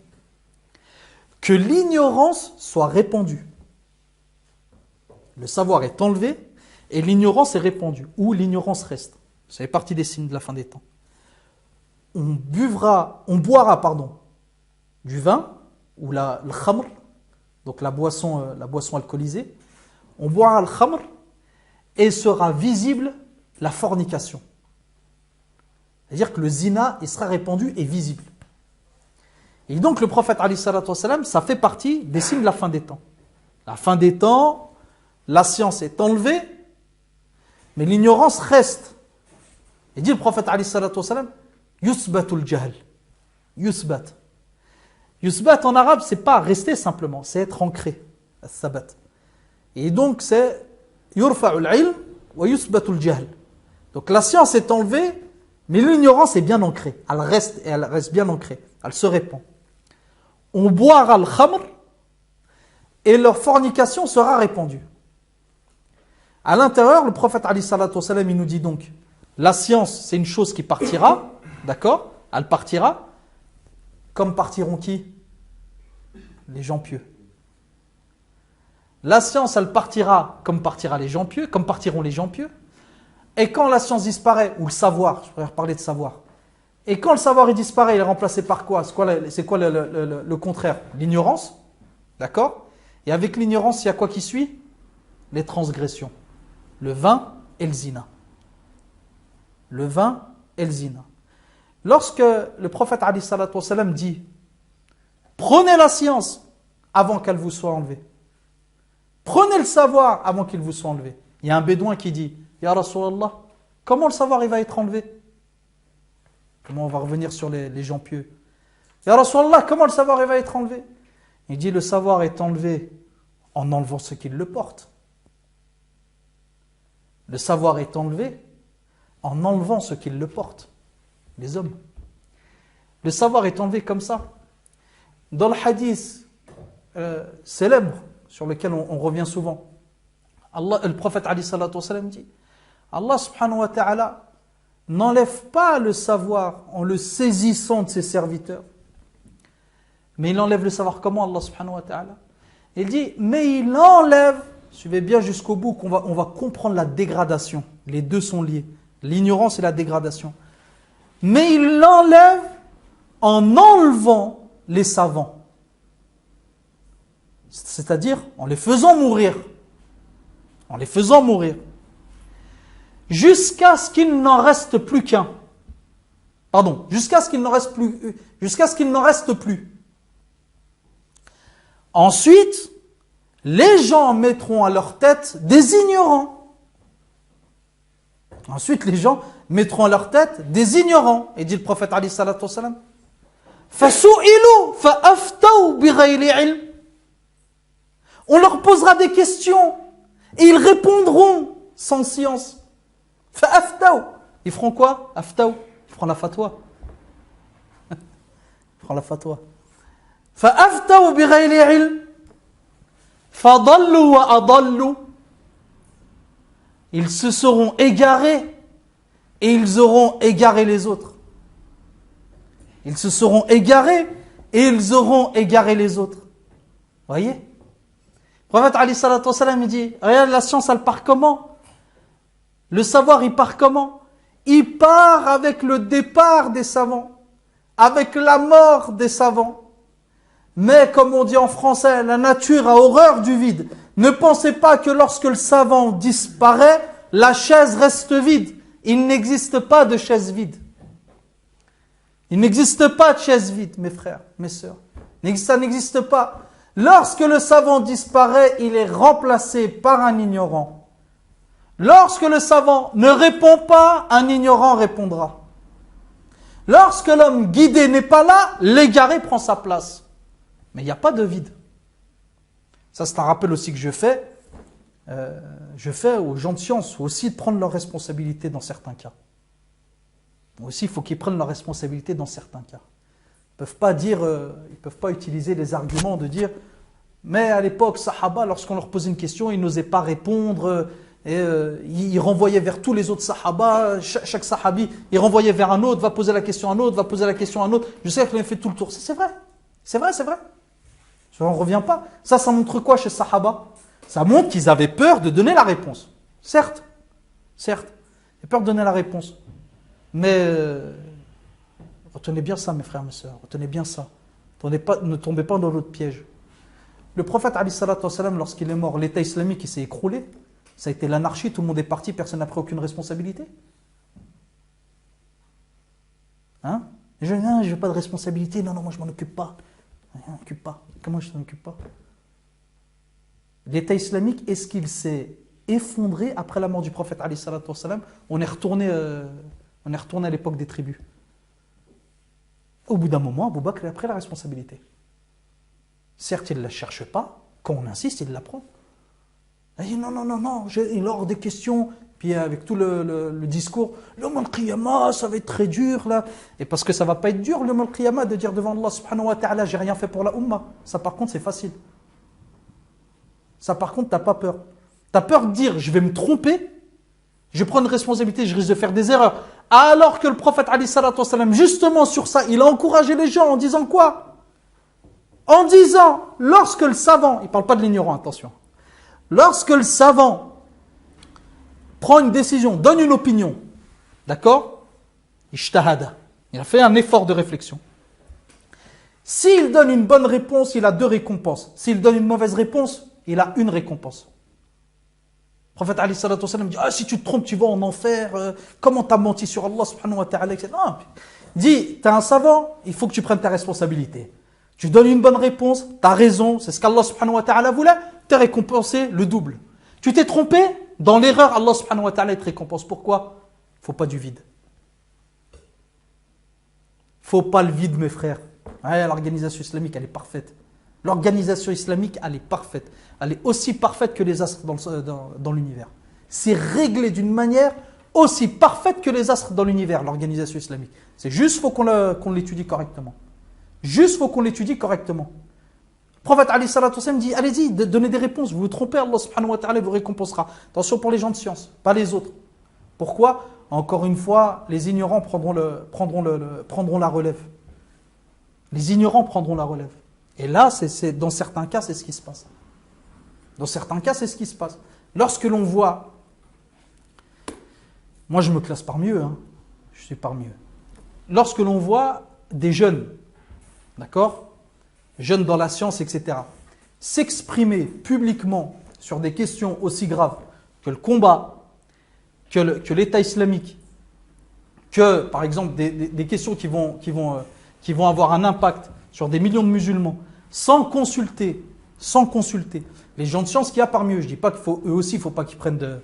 Que l'ignorance soit répandue. Le savoir est enlevé et l'ignorance est répandue. Ou l'ignorance reste. Ça fait partie des signes de la fin des temps. On boira du vin, ou le khamr, donc la boisson alcoolisée. On boira le khamr et sera visible la fornication. C'est-à-dire que le zina, il sera répandu et visible. Et donc le prophète, alayhi salatu wassalam, ça fait partie des signes de la fin des temps. La fin des temps, la science est enlevée, mais l'ignorance reste. Et dit le prophète, alayhi salatu wassalam, yusbatul jahl. Yusbat. Yusbat en arabe, c'est pas rester simplement, c'est être ancré. As-sabat. Et donc c'est yurfa'ul ilm wa yusbatul jahl. Donc la science est enlevée, mais l'ignorance est bien ancrée. Elle reste bien ancrée. Elle se répand. On boira le khamr et leur fornication sera répandue. À l'intérieur, le prophète alayhi salatu wassalam, il nous dit donc, la science, c'est une chose qui partira, d'accord? Elle partira, comme partiront qui? Les gens pieux. La science, elle partira comme partiront les gens pieux. Et quand la science disparaît, ou le savoir, je préfère parler de savoir, et quand le savoir il disparaît, il est remplacé par quoi? C'est quoi le contraire? L'ignorance, d'accord? Et avec l'ignorance, il y a quoi qui suit? Les transgressions. Le vin et le zina. Le vin et le zina. Lorsque le prophète alayhi salatu wassalam dit prenez la science avant qu'elle vous soit enlevée. Prenez le savoir avant qu'il vous soit enlevé. Il y a un bédouin qui dit Ya Rasulallah, comment le savoir il va être enlevé? Comment on va revenir sur les gens pieux? Ya Rasulallah, comment le savoir il va être enlevé? Il dit le savoir est enlevé en enlevant ceux qui le portent. Le savoir est enlevé en enlevant ceux qui le portent, les hommes. Le savoir est enlevé comme ça. Dans le hadith célèbre, sur lequel on revient souvent, le prophète alayhi salatu wassalam dit Allah subhanahu wa ta'ala n'enlève pas le savoir en le saisissant de ses serviteurs. Mais il enlève le savoir comment, Allah subhanahu wa ta'ala? Il dit, mais il enlève, suivez bien jusqu'au bout, on va comprendre la dégradation. Les deux sont liés, l'ignorance et la dégradation. Mais il l'enlève en enlevant les savants. C'est-à-dire en les faisant mourir. En les faisant mourir. Jusqu'à ce qu'il n'en reste plus qu'un. Pardon, jusqu'à ce qu'il n'en reste plus. Ensuite, les gens mettront à leur tête des ignorants. Et dit le prophète alayhi salatu wassalam, فَسُئِلُوا فَأَفْتَوْا بِغَيْرِ عِلْمٍ. On leur posera des questions et ils répondront sans science. فَأَفْتَوْا. Ils feront quoi? Aftaw. Ils feront la fatwa. فَأَفْتَوْا بِغَيْرِ عِلْمٍ فَضَلُّوا وَأَضَلُّوا. Ils se seront égarés et ils auront égaré les autres. Ils se seront égarés et ils auront égaré les autres. Voyez? prophète Ali sallallahu alayhi wa sallam, il dit, regarde la science, elle part comment? Le savoir, il part comment? Il part avec le départ des savants, avec la mort des savants. Mais comme on dit en français, la nature a horreur du vide. Ne pensez pas que lorsque le savant disparaît, la chaise reste vide. Il n'existe pas de chaise vide. Il n'existe pas de chaise vide, mes frères, mes sœurs. Ça n'existe pas. Lorsque le savant disparaît, il est remplacé par un ignorant. Lorsque le savant ne répond pas, un ignorant répondra. Lorsque l'homme guidé n'est pas là, l'égaré prend sa place. Mais il n'y a pas de vide. Ça, c'est un rappel aussi que je fais aux gens de science, aussi de prendre leurs responsabilités dans certains cas. Aussi, il faut qu'ils prennent leurs responsabilités dans certains cas. Ils ne peuvent pas utiliser les arguments de dire mais à l'époque, Sahaba, lorsqu'on leur posait une question, ils n'osaient pas répondre, ils renvoyaient vers tous les autres Sahaba, chaque Sahabi, il renvoyait vers un autre, va poser la question à un autre, va poser la question à un autre. Je sais qu'il a fait tout le tour. C'est vrai. C'est vrai. On ne revient pas. Ça montre quoi chez Sahaba? Ça montre qu'ils avaient peur de donner la réponse. Certes. Ils avaient peur de donner la réponse. Mais retenez bien ça, mes frères, mes sœurs. Retenez bien ça. Ne tombez pas dans l'autre piège. Le prophète, lorsqu'il est mort, l'État islamique s'est écroulé. Ça a été l'anarchie, tout le monde est parti, personne n'a pris aucune responsabilité. Hein? Je n'ai pas de responsabilité. Non, moi je m'en occupe pas. Comment je m'en occupe pas? L'État islamique, est-ce qu'il s'est effondré après la mort du prophète alayhi salatu wassalam? On est retourné à l'époque des tribus. Au bout d'un moment, Abu Bakr a pris la responsabilité. Certes, il ne la cherche pas. Quand on insiste, il la prend. Il dit non, il a hors des questions. Puis avec tout le discours, le Yawm al-Qiyamah, ça va être très dur là. Et parce que ça ne va pas être dur, le Yawm al-Qiyamah, de dire devant Allah subhanahu wa ta'ala, j'ai rien fait pour la Ummah. Ça par contre, c'est facile. Ça par contre, tu n'as pas peur. Tu as peur de dire, je vais me tromper, je prends une responsabilité, je risque de faire des erreurs. Alors que le prophète, alayhi salatu wassalam, justement sur ça, il a encouragé les gens en disant quoi? En disant, lorsque le savant, il ne parle pas de l'ignorant, attention. Lorsque le savant prend une décision, donne une opinion, d'accord? Ishtahada. Il a fait un effort de réflexion. S'il donne une bonne réponse, il a 2 récompenses. S'il donne une mauvaise réponse, il a 1 récompense. Le prophète alayhi salatu wassalam dit, si tu te trompes, tu vas en enfer. Comment tu as menti sur Allah subhanahu wa ta'ala? Non. Il dit, tu es un savant, il faut que tu prennes ta responsabilité. Tu donnes une bonne réponse, tu as raison, c'est ce qu'Allah subhanahu wa ta'ala voulait, tu es récompensé le double. Tu t'es trompé, dans l'erreur, Allah subhanahu wa ta'ala te récompense. Pourquoi? Il ne faut pas du vide. Il ne faut pas le vide, mes frères. Ouais, l'organisation islamique, elle est parfaite. L'organisation islamique, elle est parfaite. Elle est aussi parfaite que les astres dans l'univers. C'est réglé d'une manière aussi parfaite que les astres dans l'univers, l'organisation islamique. C'est juste qu'il faut qu'on l'étudie correctement. Juste faut qu'on l'étudie correctement. Le prophète alayhi salatu wassalam dit, allez-y, donnez des réponses. Vous vous trompez, Allah subhanahu wa ta'ala vous récompensera. Attention pour les gens de science, pas les autres. Pourquoi? Encore une fois, les ignorants prendront la relève. Les ignorants prendront la relève. Et là, dans certains cas, c'est ce qui se passe. Dans certains cas, c'est ce qui se passe. Lorsque l'on voit, moi je me classe parmi eux, je suis parmi eux. Lorsque l'on voit des jeunes, d'accord, jeunes dans la science, etc., s'exprimer publiquement sur des questions aussi graves que le combat, que l'État islamique, que par exemple des questions qui vont avoir un impact sur des millions de musulmans, sans consulter les gens de science qu'il y a parmi eux. Je ne dis pas eux aussi, il ne faut pas qu'ils prennent de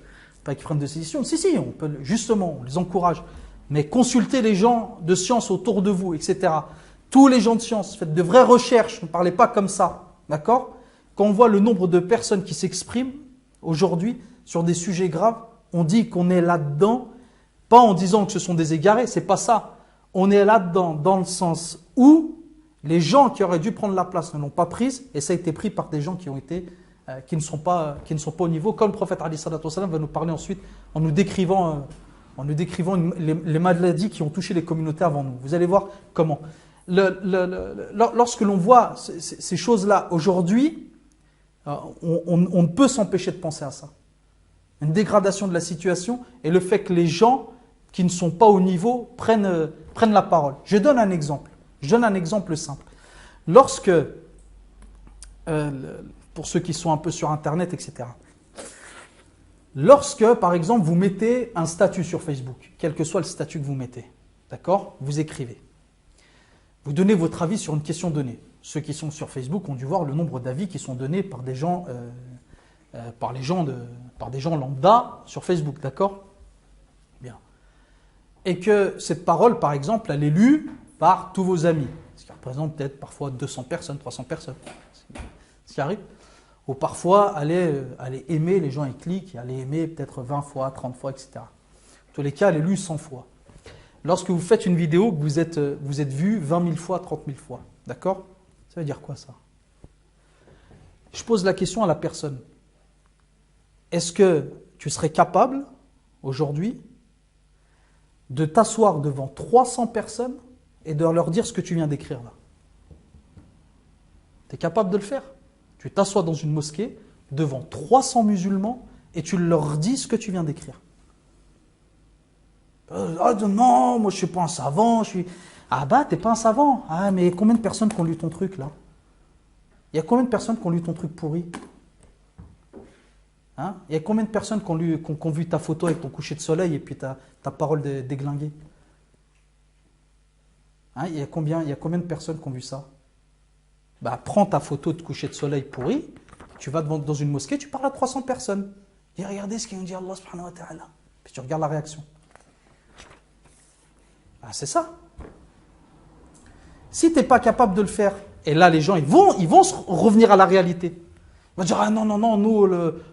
décisions. Si, on peut, justement, on les encourage. Mais consultez les gens de science autour de vous, etc. Tous les gens de science, faites de vraies recherches, ne parlez pas comme ça, d'accord? Quand on voit le nombre de personnes qui s'expriment aujourd'hui sur des sujets graves, on dit qu'on est là-dedans, pas en disant que ce sont des égarés, c'est pas ça. On est là-dedans dans le sens où les gens qui auraient dû prendre la place ne l'ont pas prise, et ça a été pris par des gens qui ne sont pas au niveau, comme le prophète alayhi salatu wassalam va nous parler ensuite en nous décrivant les maladies qui ont touché les communautés avant nous. Vous allez voir comment. Lorsque l'on voit ces choses-là aujourd'hui, on ne peut s'empêcher de penser à ça. Une dégradation de la situation et le fait que les gens qui ne sont pas au niveau prennent la parole. Je donne un exemple. Je donne un exemple simple. Lorsque, pour ceux qui sont un peu sur Internet, etc., lorsque, par exemple, vous mettez un statut sur Facebook, quel que soit le statut que vous mettez, d'accord, vous écrivez. Vous donnez votre avis sur une question donnée. Ceux qui sont sur Facebook ont dû voir le nombre d'avis qui sont donnés par des gens, par des gens lambda sur Facebook, d'accord? Bien. Et que cette parole, par exemple, elle est lue par tous vos amis. Ce qui représente peut-être parfois 200 personnes, 300 personnes. Ce qui arrive. Ou parfois, aller aimer, les gens ils cliquent, et aller aimer peut-être 20 fois, 30 fois, etc. En tous les cas, elle est lue 100 fois. Lorsque vous faites une vidéo, que vous êtes vu 20 000 fois, 30 000 fois, d'accord? Ça veut dire quoi ça? Je pose la question à la personne. Est-ce que tu serais capable, aujourd'hui, de t'asseoir devant 300 personnes et de leur dire ce que tu viens d'écrire là? Tu es capable de le faire? Tu t'assois dans une mosquée devant 300 musulmans et tu leur dis ce que tu viens d'écrire. Ah non, moi je suis pas un savant, je suis... Ah bah t'es pas un savant. Ah mais combien de personnes qui ont lu ton truc là? Il y a combien de personnes qui ont lu ton truc pourri? Hein? Il y a combien de personnes qui ont vu ta photo avec ton coucher de soleil et puis ta parole déglinguée? Hein? Il y a combien de personnes qui ont vu ça? Bah prends ta photo de coucher de soleil pourri, tu vas dans une mosquée, tu parles à 300 personnes. Et regardez ce qu'ils ont dit Allah subhanahu wa ta'ala. Puis tu regardes la réaction. Ah, c'est ça. Si tu n'es pas capable de le faire, et là les gens ils vont revenir à la réalité. Ils vont dire ah non, nous,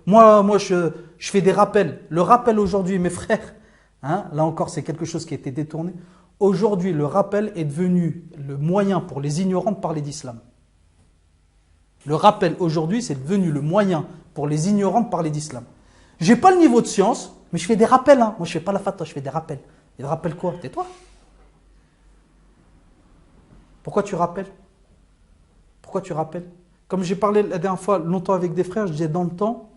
moi je fais des rappels. Le rappel aujourd'hui, mes frères, hein, là encore c'est quelque chose qui a été détourné. Aujourd'hui, le rappel est devenu le moyen pour les ignorants de parler d'islam. Le rappel aujourd'hui, c'est devenu le moyen pour les ignorants de parler d'islam. J'ai pas le niveau de science, mais je fais des rappels. Hein. Moi, je fais pas la fatwa, je fais des rappels. Et le rappel quoi? Tais-toi. Pourquoi tu rappelles? Pourquoi tu rappelles? Comme j'ai parlé la dernière fois longtemps avec des frères, je disais dans le temps,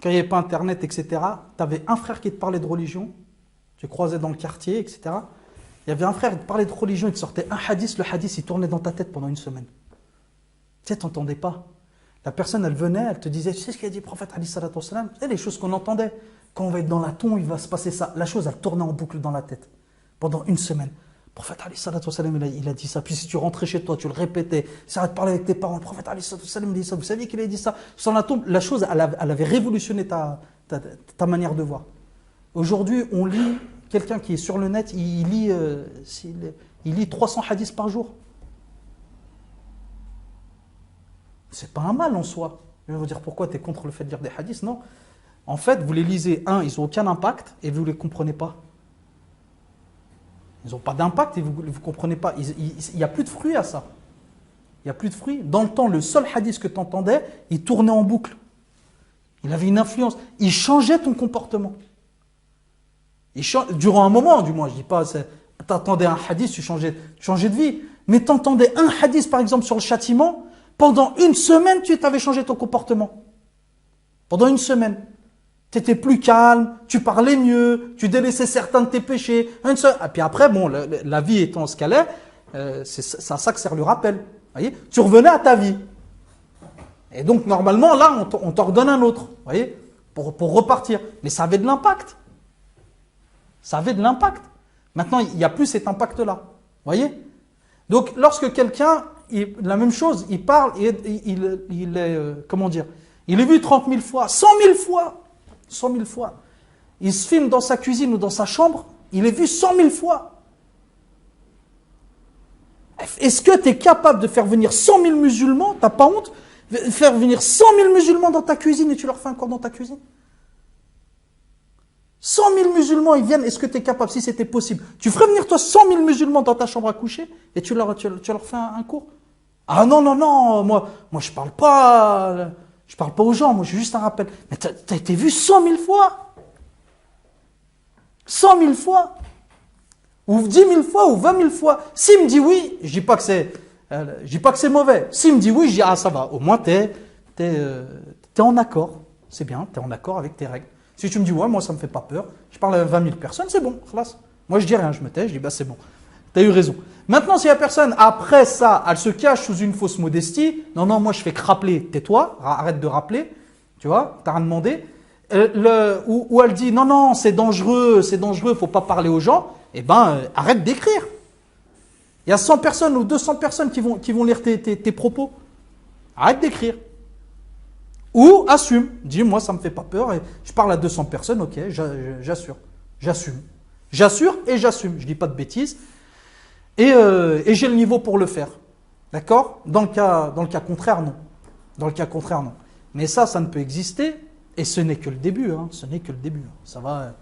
quand il n'y avait pas Internet, etc., tu avais un frère qui te parlait de religion, tu croisais dans le quartier, etc. Il y avait un frère qui te parlait de religion, il te sortait un hadith, le hadith, il tournait dans ta tête pendant une semaine. Tu sais, tu n'entendais pas. La personne, elle venait, elle te disait, tu sais ce qu'a dit le prophète, alayhi salatu wassalam? Tu sais, les choses qu'on entendait. Quand on va être dans la tombe, il va se passer ça. La chose, elle tournait en boucle dans la tête pendant une semaine. Le prophète, alayhi salatu wassalam, il a dit ça. Puis si tu rentrais chez toi, tu le répétais, ça va te parler avec tes parents. Le prophète, alayhi salatu wassalam, il dit ça. Vous saviez qu'il a dit ça? Sans la tombe, la chose, elle avait révolutionné ta manière de voir. Aujourd'hui, on lit, quelqu'un qui est sur le net, il lit 300 hadiths par jour. C'est pas un mal en soi. Je vais vous dire pourquoi tu es contre le fait de lire des hadiths. Non. En fait, vous les lisez, ils n'ont aucun impact et vous ne les comprenez pas. Ils n'ont pas d'impact et vous ne comprenez pas. Il n'y a plus de fruits à ça. Il n'y a plus de fruits. Dans le temps, le seul hadith que tu entendais, il tournait en boucle. Il avait une influence. Il changeait ton comportement. Durant un moment, du moins, je ne dis pas, tu attendais un hadith, tu changeais de vie. Mais tu entendais un hadith, par exemple, sur le châtiment. Pendant une semaine, tu t'avais changé ton comportement. Pendant une semaine. Tu étais plus calme, tu parlais mieux, tu délaissais certains de tes péchés. Et puis après, bon, la vie étant ce qu'elle est, c'est à ça que sert le rappel. Voyez, tu revenais à ta vie. Et donc, normalement, là, on t'en redonne un autre. Voyez, pour repartir. Mais ça avait de l'impact. Ça avait de l'impact. Maintenant, il n'y a plus cet impact-là. Voyez? Donc, lorsque quelqu'un... la même chose, il parle, il est vu 30 000 fois, 100 000 fois, 100 000 fois. Il se filme dans sa cuisine ou dans sa chambre, il est vu 100 000 fois. Est-ce que tu es capable de faire venir 100 000 musulmans, t'as pas honte, faire venir 100 000 musulmans dans ta cuisine et tu leur fais encore dans ta cuisine? 100 000 musulmans, ils viennent, est-ce que tu es capable, si c'était possible, tu ferais venir toi 100 000 musulmans dans ta chambre à coucher et tu leur fais un cours? Ah non, moi je parle pas aux gens, moi j'ai juste un rappel. Mais t'as été vu 100 000 fois? 100 000 fois? Ou 10 000 fois, ou 20 000 fois? S'il me dit oui, je dis pas que c'est je dis pas que c'est mauvais. S'il me dit oui, je dis ah ça va. Au moins t'es en accord. C'est bien, t'es en accord avec tes règles. Si tu me dis ouais, moi ça me fait pas peur, je parle à 20 000 personnes, c'est bon, khalas. Moi je dis rien, je me tais, je dis bah c'est bon. T'as eu raison. Maintenant, si la personne, après ça, elle se cache sous une fausse modestie, non, moi je fais que rappeler, tais-toi, arrête de rappeler, tu vois, t'as rien demandé. Ou elle dit, non, c'est dangereux, faut pas parler aux gens, eh ben, arrête d'écrire. Il y a 100 personnes ou 200 personnes qui vont lire tes propos. Arrête d'écrire. Ou assume, dis, moi ça me fait pas peur, et je parle à 200 personnes, ok, j'assure. J'assure et j'assume, je dis pas de bêtises. Et j'ai le niveau pour le faire. D'accord ? Dans le cas contraire, non. Dans le cas contraire, non. Mais ça ne peut exister, et ce n'est que le début. Ce n'est que le début. Ça va.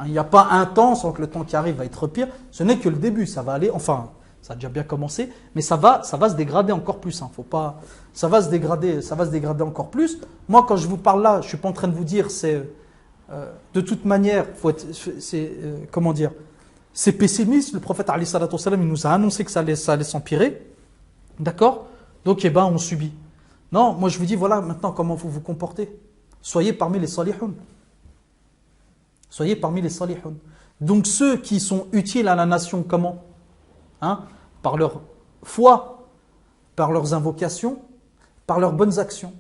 Il n'y a pas un temps sans que le temps qui arrive va être pire. Ce n'est que le début. Ça va aller. Enfin, ça a déjà bien commencé, mais ça va se dégrader encore plus. Faut pas. Ça va se dégrader encore plus. Moi, quand je vous parle là, je suis pas en train de vous dire c'est de toute manière. Comment dire ? C'est pessimiste, le prophète alayhi salatu wassalam, il nous a annoncé que ça allait s'empirer. D'accord ? Donc, on subit. Non, moi je vous dis, voilà maintenant comment vous vous comportez. Soyez parmi les salihoun. Soyez parmi les salihoun. Donc, ceux qui sont utiles à la nation, comment ? Par leur foi, par leurs invocations, par leurs bonnes actions.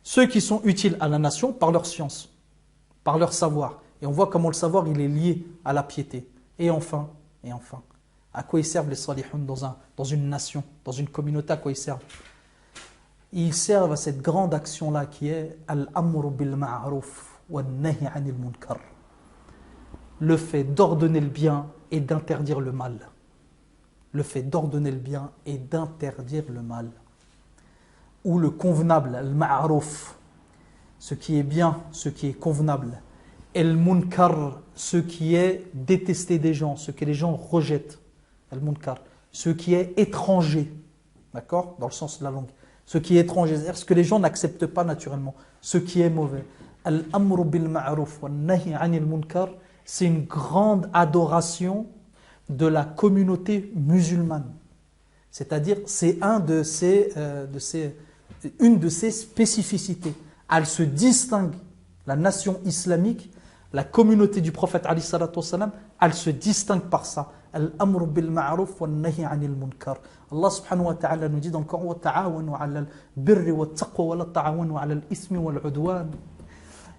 Ceux qui sont utiles à la nation, par leur science, par leur savoir. Et on voit comment le savoir, il est lié à la piété. Et enfin, à quoi ils servent les salihoun dans une nation, dans une communauté, à quoi ils servent ? Ils servent à cette grande action-là qui est al-amru bil ma'ruf wa nahi 'anil munkar. Le fait d'ordonner le bien et d'interdire le mal. Le fait d'ordonner le bien et d'interdire le mal. Ou le convenable, al-ma'ruf, ce qui est bien, ce qui est convenable. El-munkar, ce qui est détesté des gens, ce que les gens rejettent. El-munkar, ce qui est étranger. D'accord ? Dans le sens de la langue. Ce qui est étranger, c'est-à-dire ce que les gens n'acceptent pas naturellement. Ce qui est mauvais. Al-amru bil ma'ruf wa nahi 'anil munkar, c'est une grande adoration de la communauté musulmane. C'est-à-dire, c'est une de ses spécificités. Elle se distingue, la nation islamique, la communauté du prophète alayhi salatu wassalam, elle se distingue par ça. Al-amru bil ma'ruf wa nahi 'anil munkar. Allah subhanahu wa ta'ala nous dit dans le Coran, wa ta'awanu 'ala al-birri wa at-taqwa wa la ta'awanu 'ala al-ithmi wal 'udwan.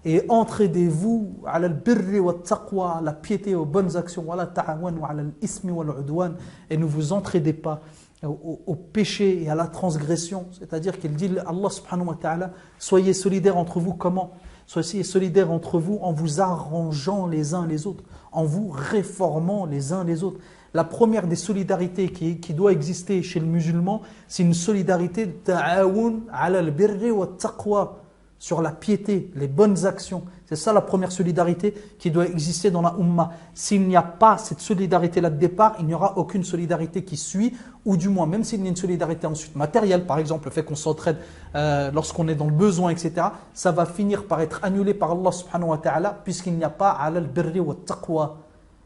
Et entraidez-vous 'ala al-birri wa at-taqwa, la piété aux bonnes actions, wa la ta'awanu 'ala al-ithmi wal 'udwan, et ne vous entraidez pas au péché et à la transgression. C'est-à-dire qu'il dit, Allah subhanahu wa ta'ala, soyez solidaires entre vous. Comment ? Soyez solidaires entre vous en vous arrangeant les uns les autres, en vous réformant les uns les autres. La première des solidarités qui doit exister chez le musulman, c'est une solidarité de ta'awun ala al-birri wa taqwa, sur la piété, les bonnes actions. C'est ça la première solidarité qui doit exister dans la Ummah. S'il n'y a pas cette solidarité-là de départ, il n'y aura aucune solidarité qui suit, ou du moins, même s'il y a une solidarité ensuite matérielle, par exemple, le fait qu'on s'entraide lorsqu'on est dans le besoin, etc., ça va finir par être annulé par Allah subhanahu wa ta'ala, puisqu'il n'y a pas ala al-birri wa taqwa.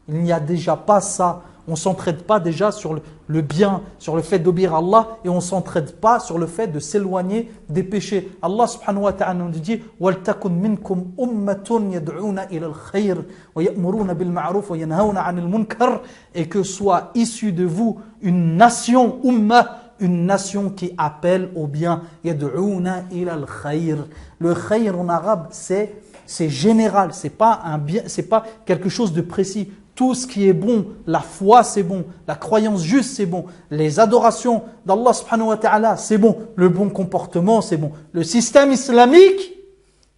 Il n'y a déjà pas ça. On ne s'entraide pas déjà sur le bien, sur le fait d'obéir à Allah, et on ne s'entraide pas sur le fait de s'éloigner des péchés. Allah subhanahu wa ta'ala nous dit وَلْتَكُنْ مِنْكُمْ أُمَّةٌ يَدْعُونَ إِلَى الْخَيْرِ وَيَأْمُرُونَ بِالْمَعْرُوفِ وَيَنْهَوْنَ عَنِ الْمُنْكَرِ. Et que soit issue de vous une nation, une nation qui appelle au bien. يَدْعُونَ إِلَى الْخَيْرِ. Le khayr en arabe, c'est général, c'est pas un bien, c'est pas quelque chose de précis. Tout ce qui est bon, la foi c'est bon, la croyance juste c'est bon, les adorations d'Allah subhanahu wa ta'ala c'est bon, le bon comportement c'est bon. Le système islamique,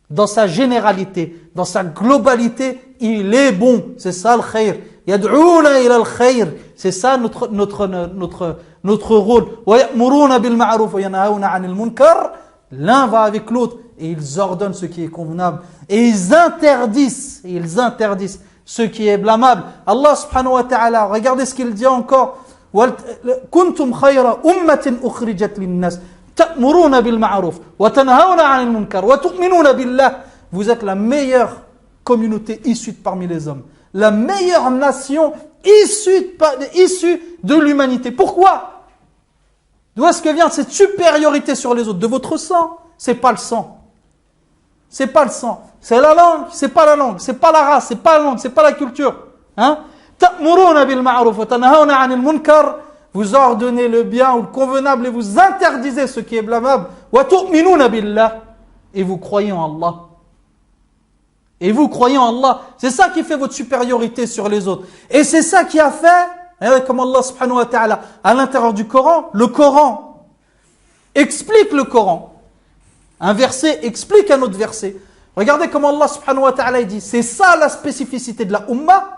dans sa généralité, dans sa globalité, il est bon. C'est ça le khayr. Yad'ouna ila al-khayr. C'est ça notre rôle. Wa ya'muruna bil ma'ruf wa yanhauna 'anil munkar. L'un va avec l'autre et ils ordonnent ce qui est convenable et ils interdisent ce qui est blâmable. Allah subhanahu wa ta'ala, regardez ce qu'il dit encore. Kuntum khayra ummatin ukhrijat lin-nas ta'muruna bil ma'ruf wa tanhauna 'anil munkar wa tu'minuna billah. Vous êtes la meilleure communauté issue de parmi les hommes, la meilleure nation issue de l'humanité. Pourquoi ? D'où est-ce que vient cette supériorité sur les autres? De votre sang. C'est pas le sang. C'est pas le sang. C'est la langue, c'est pas la langue. C'est pas la race, c'est pas la langue, c'est pas la culture. Hein? Ta'muruna bil ma'ruf wa tanhauna 'anil munkar. Vous ordonnez le bien ou le convenable et vous interdisez ce qui est blâmable. Wa tu'minuna billah. Et vous croyez en Allah. Et vous croyez en Allah. C'est ça qui fait votre supériorité sur les autres. Et c'est ça qui a fait, comme Allah subhanahu wa ta'ala, à l'intérieur du Coran, le Coran explique le Coran. Un verset explique un autre verset. Regardez comment Allah subhanahu wa ta'ala dit, c'est ça la spécificité de la Ummah.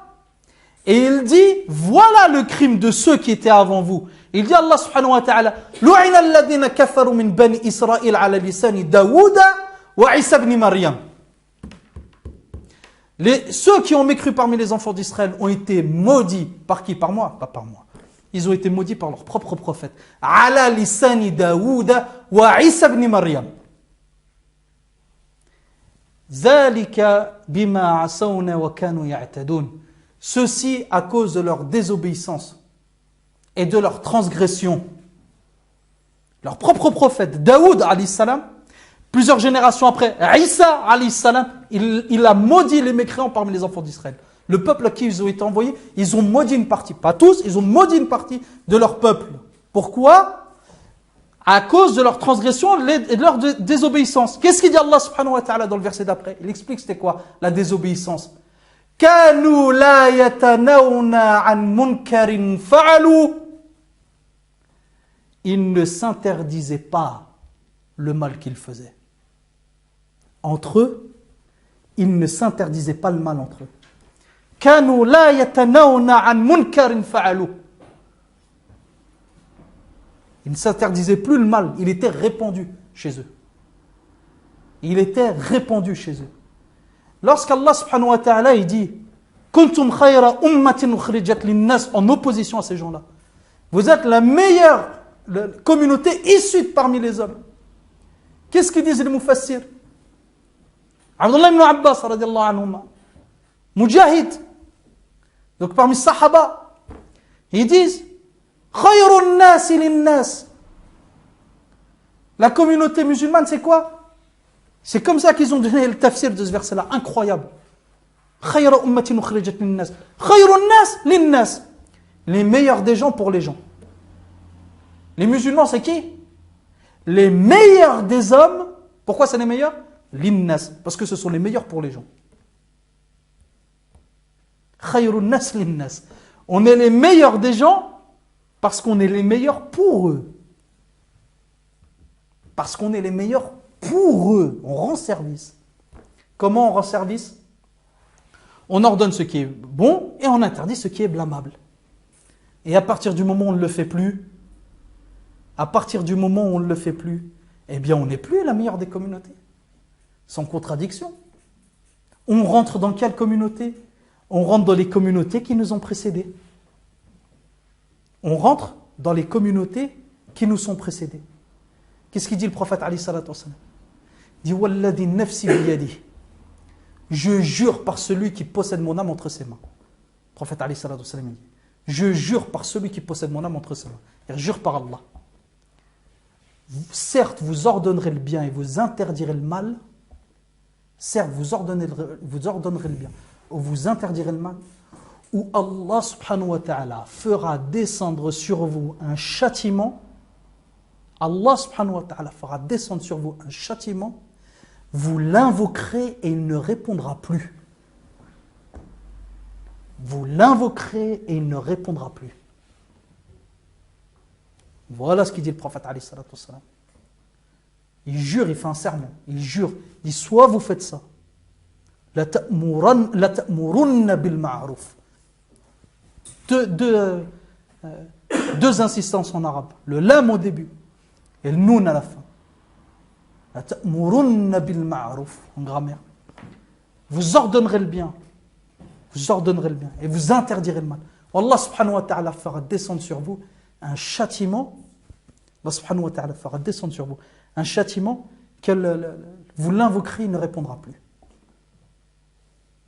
Et il dit, voilà le crime de ceux qui étaient avant vous. Il dit Allah subhanahu wa ta'ala, lu'ina alladhina kafaru min bani Israël ala lisani Daouda wa Isa ibn Maryam. Ceux qui ont mécru parmi les enfants d'Israël ont été maudits. Par qui? Par moi? Pas par moi. Ils ont été maudits par leur propre prophète. Ala lisani Daouda wa Isa ibn Maryam. Zalika bima asawna wa kanu ya'tadun. Ceci à cause de leur désobéissance et de leur transgression. Leur propre prophète, Daoud alayhi salam, plusieurs générations après, Isa alayhi salam, il a maudit les mécréants parmi les enfants d'Israël. Le peuple à qui ils ont été envoyés, ils ont maudit une partie, pas tous, ils ont maudit une partie de leur peuple. Pourquoi? À cause de leur transgression et de leur désobéissance. Qu'est-ce qu'il dit Allah subhanahu wa ta'ala dans le verset d'après? Il explique c'était quoi la désobéissance. Kanu la yatanawna an munkarin fa'alu. Ils ne s'interdisaient pas le mal qu'ils faisaient. Entre eux, ils ne s'interdisaient pas le mal entre eux. Kanu la yatanawna an munkarin fa'alu. Ils ne s'interdisaient plus le mal, il était répandu chez eux. Il était répandu chez eux. Lorsqu'Allah subhanahu wa ta'ala il dit Kuntum khayra ummatin ukhrijat linnas, en opposition à ces gens-là, vous êtes la meilleure communauté issue parmi les hommes. Qu'est-ce qu'ils disent les mufassirs? Abdullah ibn Abbas radiyallahu anhuma, Mujahid, donc parmi les sahaba, ils disent Khayrun nas linnas. La communauté musulmane, c'est quoi? C'est comme ça qu'ils ont donné le tafsir de ce verset-là, incroyable. Khayra ummatin ukhrijat linnas. Khayrun nas linnas. Les meilleurs des gens pour les gens. Les musulmans, c'est qui? Les meilleurs des hommes. Pourquoi c'est les meilleurs? Linnas. Parce que ce sont les meilleurs pour les gens. Khayrun nas linnas. On est les meilleurs des gens parce qu'on est les meilleurs pour eux. Parce qu'on est les meilleurs pour eux. On rend service. Comment on rend service? On ordonne ce qui est bon et on interdit ce qui est blâmable. Et à partir du moment où on ne le fait plus, eh bien on n'est plus la meilleure des communautés. Sans contradiction. On rentre dans quelle communauté? On rentre dans les communautés qui nous ont précédés. On rentre dans les communautés qui nous sont précédées. Qu'est-ce qu'il dit le prophète alayhi salatu wassalam? Il dit Walladhi nafsi biyadi. Je jure par celui qui possède mon âme entre ses mains. Le prophète alayhi salatu wassalam dit je jure par celui qui possède mon âme entre ses mains. Il jure par Allah. Certes, vous ordonnerez le bien et vous interdirez le mal. Certes, vous ordonnerez le bien ou vous interdirez le mal. Où Allah subhanahu wa ta'ala fera descendre sur vous un châtiment. Allah subhanahu wa ta'ala fera descendre sur vous un châtiment. Vous l'invoquerez et il ne répondra plus. Vous l'invoquerez et il ne répondra plus. Voilà ce qu'il dit le prophète alayhi salatu wassalam. Il jure, il fait un serment. Il jure, il dit soit vous faites ça. La ta'murunna bil ma'ruf. Deux insistances en arabe. Le lam au début et le noun à la fin. La ta'murunna bil ma'ruf en grammaire. Vous ordonnerez le bien. Vous ordonnerez le bien et vous interdirez le mal. Allah subhanahu wa ta'ala fera descendre sur vous un châtiment. Allah subhanahu wa ta'ala fera descendre sur vous un châtiment que vous l'invoquerez, il ne répondra plus.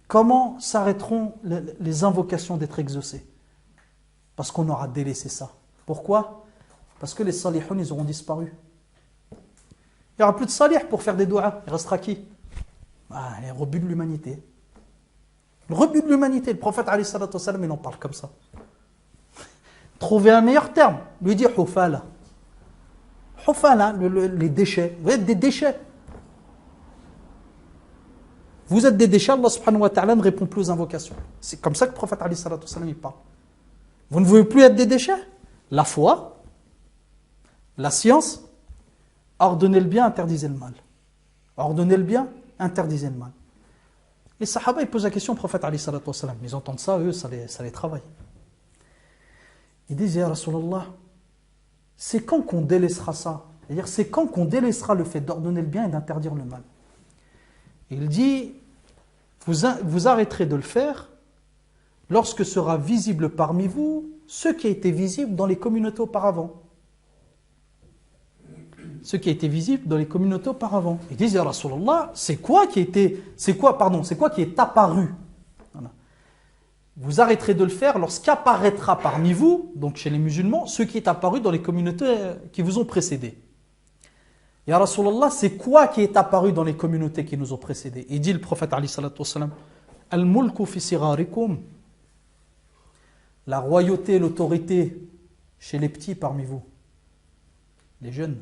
Comment s'arrêteront les invocations d'être exaucées? Parce qu'on aura délaissé ça. Pourquoi? Parce que les salihoun, ils auront disparu. Il n'y aura plus de salih pour faire des doigts. Il restera qui? Les rebuts de l'humanité. Le rebut de l'humanité. Le prophète, alayhi salatu wassalam, il en parle comme ça. Trouver un meilleur terme. Lui dit hufala. Hufala, les déchets. Vous êtes des déchets. Vous êtes des déchets, Allah subhanahu wa ta'ala ne répond plus aux invocations. C'est comme ça que le prophète alayhi salatu wassalam, il parle. Vous ne voulez plus être des déchets? La foi, la science, ordonnez le bien, interdisez le mal. Ordonnez le bien, interdisez le mal. Les sahaba, ils posent la question au prophète alayhi salatu wassalam. Ils entendent ça, eux, ça les travaille. Ils disent, Ya Rasulallah, c'est quand qu'on délaissera ça? C'est-à-dire, c'est quand qu'on délaissera le fait d'ordonner le bien et d'interdire le mal? Il dit, vous arrêterez de le faire lorsque sera visible parmi vous ce qui a été visible dans les communautés auparavant. Ce qui a été visible dans les communautés auparavant. Ils disent, Ya Rasulallah, c'est quoi qui est apparu? Voilà. Vous arrêterez de le faire lorsqu'apparaîtra parmi vous, donc chez les musulmans, ce qui est apparu dans les communautés qui vous ont précédés. Ya Rasulallah, c'est quoi qui est apparu dans les communautés qui nous ont précédés? Il dit le prophète alayhi salatu wassalam, Al-mulku fi sigarikum, la royauté et l'autorité chez les petits parmi vous, les jeunes.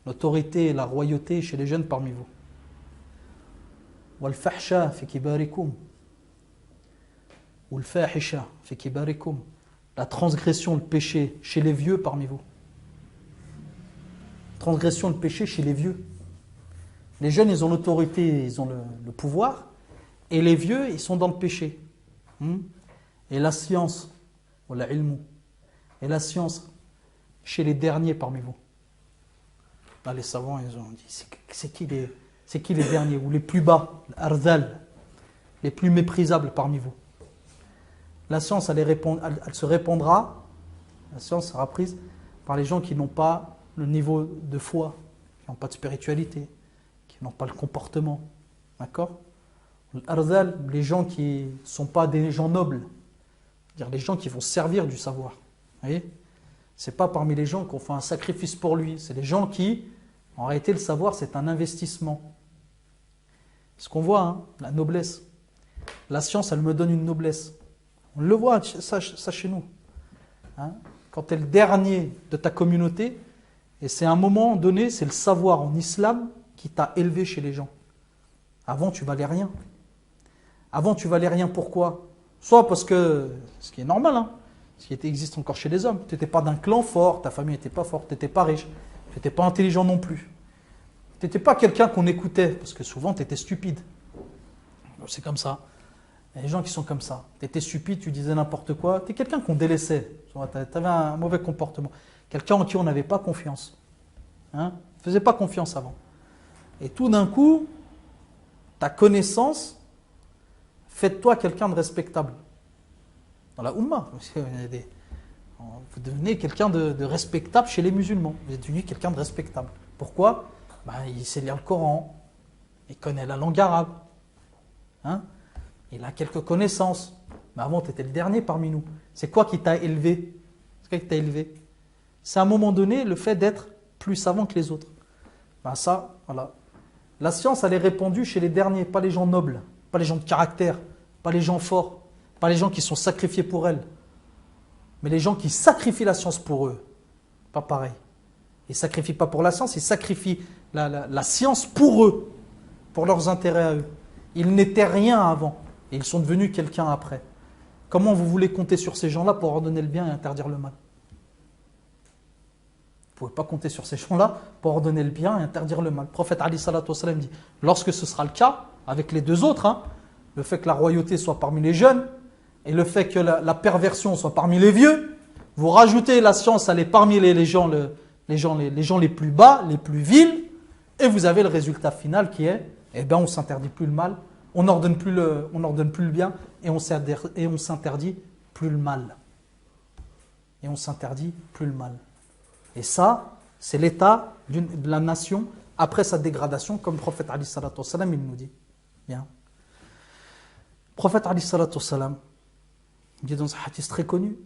L'autorité et la royauté chez les jeunes parmi vous. Wal-fahsha fi kibarikum, ou le-fahisha fi kibarikum, la transgression, le péché chez les vieux parmi vous. Transgression, le péché chez les vieux. Les jeunes, ils ont l'autorité, ils ont le pouvoir, et les vieux, ils sont dans le péché. Et la science, wala ilmu, et la science chez les derniers parmi vous. Là, les savants, ils ont dit, c'est qui les derniers, ou les plus bas, l'arzal, les plus méprisables parmi vous. La science, elle se répandra, la science sera prise par les gens qui n'ont pas le niveau de foi, qui n'ont pas de spiritualité, qui n'ont pas le comportement. D'accord? L'arzal, les gens qui ne sont pas des gens nobles, c'est-à-dire les gens qui vont servir du savoir. Vous voyez? Ce n'est pas parmi les gens qui ont fait un sacrifice pour lui, c'est les gens qui, en réalité, le savoir, c'est un investissement. Ce qu'on voit, hein, la noblesse. La science, elle me donne une noblesse. On le voit, ça chez nous. Hein? Quand tu es le dernier de ta communauté, et c'est à un moment donné, c'est le savoir en islam qui t'a élevé chez les gens. Avant, tu valais rien. Avant, tu valais rien, pourquoi? Soit parce que, ce qui est normal, hein, ce qui existe encore chez les hommes, tu n'étais pas d'un clan fort, ta famille n'était pas forte, tu n'étais pas riche, tu n'étais pas intelligent non plus. Tu n'étais pas quelqu'un qu'on écoutait, parce que souvent tu étais stupide. C'est comme ça. Il y a des gens qui sont comme ça. Tu étais stupide, tu disais n'importe quoi, tu es quelqu'un qu'on délaissait, tu avais un mauvais comportement. Quelqu'un en qui on n'avait pas confiance. Hein? On ne faisait pas confiance avant. Et tout d'un coup, ta connaissance fait de toi quelqu'un de respectable. Dans la Ummah, vous devenez quelqu'un de respectable chez les musulmans. Vous êtes devenu quelqu'un de respectable. Pourquoi? Il sait lire le Coran, il connaît la langue arabe, hein? Il a quelques connaissances. Mais avant, tu étais le dernier parmi nous. C'est quoi qui t'a élevé? C'est quoi qui t'a élevé? C'est à un moment donné le fait d'être plus savant que les autres. Ça, voilà. La science, elle est répandue chez les derniers, pas les gens nobles, pas les gens de caractère, pas les gens forts, pas les gens qui sont sacrifiés pour elle, mais les gens qui sacrifient la science pour eux. Pas pareil. Ils ne sacrifient pas pour la science, ils sacrifient la science pour eux, pour leurs intérêts à eux. Ils n'étaient rien avant, et ils sont devenus quelqu'un après. Comment vous voulez compter sur ces gens-là pour ordonner le bien et interdire le mal? Vous ne pouvez pas compter sur ces gens-là pour ordonner le bien et interdire le mal. Le prophète alayhi salatu wassalam dit, lorsque ce sera le cas, avec les deux autres, hein, le fait que la royauté soit parmi les jeunes, et le fait que la perversion soit parmi les vieux, vous rajoutez la science, elle est parmi les gens les plus bas, les plus vils, et vous avez le résultat final qui est, on ne s'interdit plus le mal, on n'ordonne plus le bien, et on s'interdit plus le mal. Et on s'interdit plus le mal. Et ça, c'est l'état de la nation après sa dégradation, comme le prophète alayhi salatu wassalam, il nous dit. Bien. Le prophète alayhi salatu wassalam, il dit dans un hadith très connu,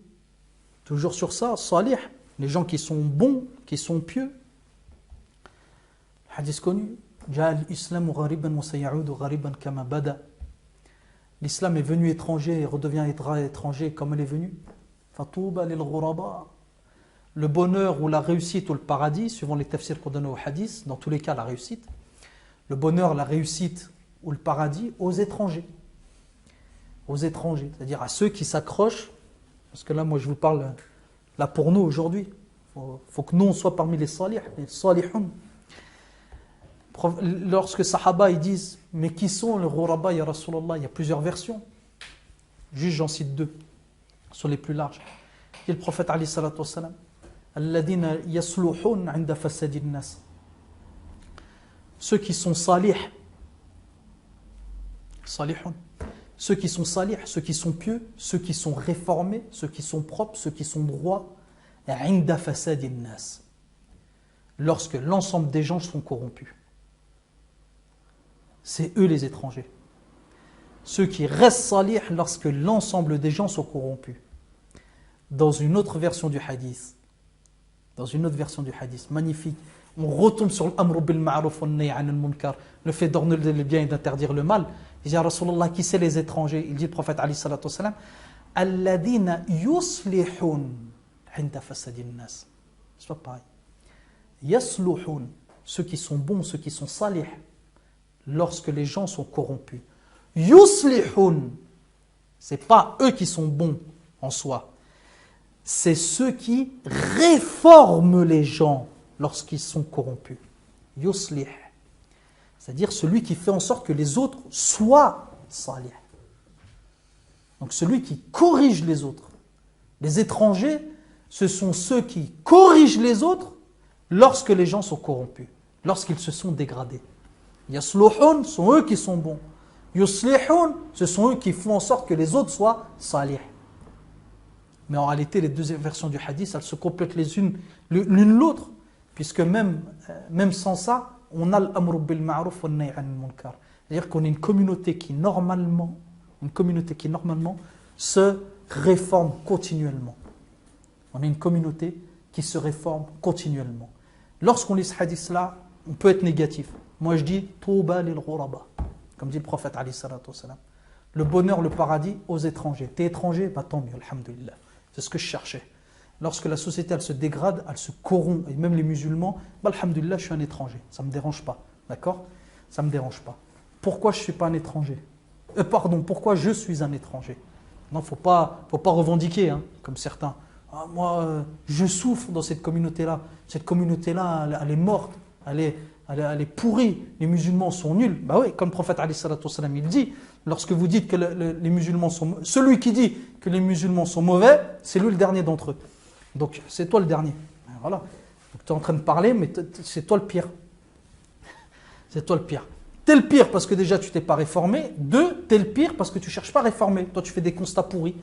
toujours sur ça, Salih, les gens qui sont bons, qui sont pieux. Hadith connu. L'islam est venu étranger et redevient étranger comme elle est venue. Le bonheur ou la réussite ou le paradis, suivant les tafsirs qu'on donne au hadith, dans tous les cas la réussite. Le bonheur, la réussite ou le paradis aux étrangers. Aux étrangers, c'est-à-dire à ceux qui s'accrochent. Parce que là, moi je vous parle, là pour nous aujourd'hui, faut que nous on soit parmi les salihun. Lorsque Sahaba ils disent, mais qui sont les ghuraba ya Rasulallah, il y a plusieurs versions. Juste j'en cite deux, sont les plus larges. Et le prophète alayhi salatu wassalam, alladhina yasluhun 'inda fasadi an-nas. Ceux qui sont salihun, ceux qui sont salih, ceux qui sont pieux, ceux qui sont réformés, ceux qui sont propres, ceux qui sont droits, 'inda fasadi an-nas. Lorsque l'ensemble des gens sont corrompus. C'est eux les étrangers. Ceux qui restent salih lorsque l'ensemble des gens sont corrompus. Dans une autre version du hadith, magnifique, on retombe sur l'amr bil ma'ruf wa nahy 'anil munkar, le fait d'ordonner le bien et d'interdire le mal. Il dit à Rasulullah, qui c'est les étrangers? Il dit le prophète alayhi salatu wassalam, alladhina yuslihun 'inda fasadi an-nas. C'est pas pareil. Yasluhun, ceux qui sont bons, ceux qui sont salih, lorsque les gens sont corrompus. Yuslihun, c'est pas eux qui sont bons en soi, c'est ceux qui réforment les gens lorsqu'ils sont corrompus. Yuslih, c'est-à-dire celui qui fait en sorte que les autres soient salih. Donc celui qui corrige les autres. Les étrangers, ce sont ceux qui corrigent les autres lorsque les gens sont corrompus, lorsqu'ils se sont dégradés. Yasluhun, sont eux qui sont bons. Yuslihun, ce sont eux qui font en sorte que les autres soient salih. Mais en réalité, les deux versions du hadith, elles se complètent les unes l'une l'autre, puisque même sans ça, on a l'amr bil ma'ruf wa nahy 'anil munkar. C'est-à-dire qu'on est une communauté qui normalement se réforme continuellement. On est une communauté qui se réforme continuellement. Lorsqu'on lit ce hadith-là, on peut être négatif. Moi je dis Touba lil ghuraba, comme dit le prophète alayhi salatu wassalam. Le bonheur, le paradis aux étrangers. T'es étranger, bah tant mieux, alhamdoulilah. C'est ce que je cherchais. Lorsque la société elle se dégrade, elle se corrompt, et même les musulmans, bah alhamdoulilah, je suis un étranger. Ça ne me dérange pas. D'accord? Ça ne me dérange pas. Pourquoi je ne suis pas un étranger? Pourquoi je suis un étranger? Non, faut pas revendiquer, hein, comme certains. Ah, moi, je souffre dans cette communauté-là. Cette communauté-là, elle est morte. Elle est pourrie, les musulmans sont nuls. Bah oui, comme le prophète alayhi salatu wassalam, il dit, lorsque vous dites que les musulmans sont, celui qui dit que les musulmans sont mauvais, c'est lui le dernier d'entre eux. Donc c'est toi le dernier. Voilà. Donc tu es en train de parler, mais c'est toi le pire. C'est toi le pire. T'es le pire parce que déjà tu t'es pas réformé. Deux, t'es le pire parce que tu cherches pas à réformer. Toi tu fais des constats pourris.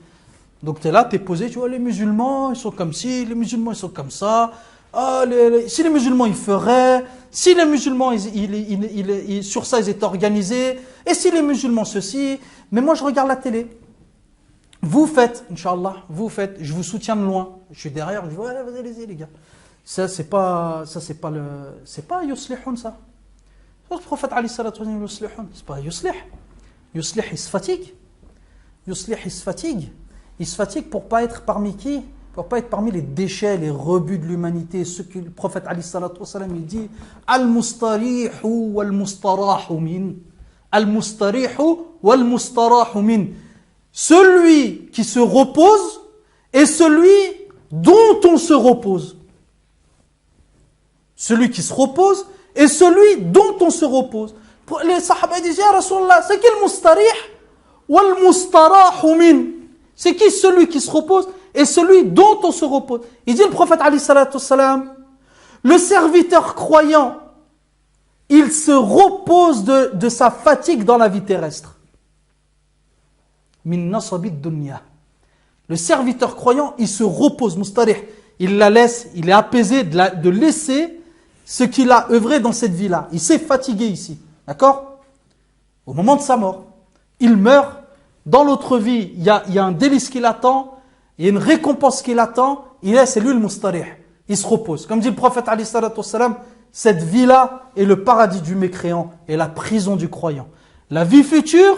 Donc tu es là, tu es posé, tu vois, les musulmans ils sont comme ci, les musulmans ils sont comme ça. Ah, si les musulmans ils feraient, si les musulmans sur ça ils étaient organisés, et si les musulmans ceci, mais moi je regarde la télé. Vous faites, Inch'Allah, je vous soutiens de loin. Je suis derrière, je dis, ouais, allez-y les gars. C'est pas yuslihun ça. Le prophète alayhi salatu wa sallam yuslihun, c'est pas yuslih. Yuslih il se fatigue. Il se fatigue pour pas être parmi qui? Pour pas être parmi les déchets, les rebuts de l'humanité, ce que le prophète alayhi salatu wa sallam il dit, al-mustarihu wal-mustarahu min. Al-mustarihu wal-mustarahu min. Celui qui se repose et celui dont on se repose. Celui qui se repose et celui dont on se repose. Les sahaba disent, ya Rasulallah, c'est qui le mustarih wal mustarahu min? C'est qui celui qui se repose et celui dont on se repose? Il dit le prophète alayhi salatu wassalam, le serviteur croyant, il se repose de sa fatigue dans la vie terrestre. Min nasabid dunya. Le serviteur croyant, il se repose, mustarih. Il la laisse, il est apaisé de laisser ce qu'il a œuvré dans cette vie-là. Il s'est fatigué ici. D'accord? Au moment de sa mort, il meurt. Dans l'autre vie, il y a un délice qui l'attend, il y a une récompense qui l'attend. C'est lui le mustarih. il se repose. Comme dit le prophète alayhi salatu wassalam, cette vie-là est le paradis du mécréant et la prison du croyant. La vie future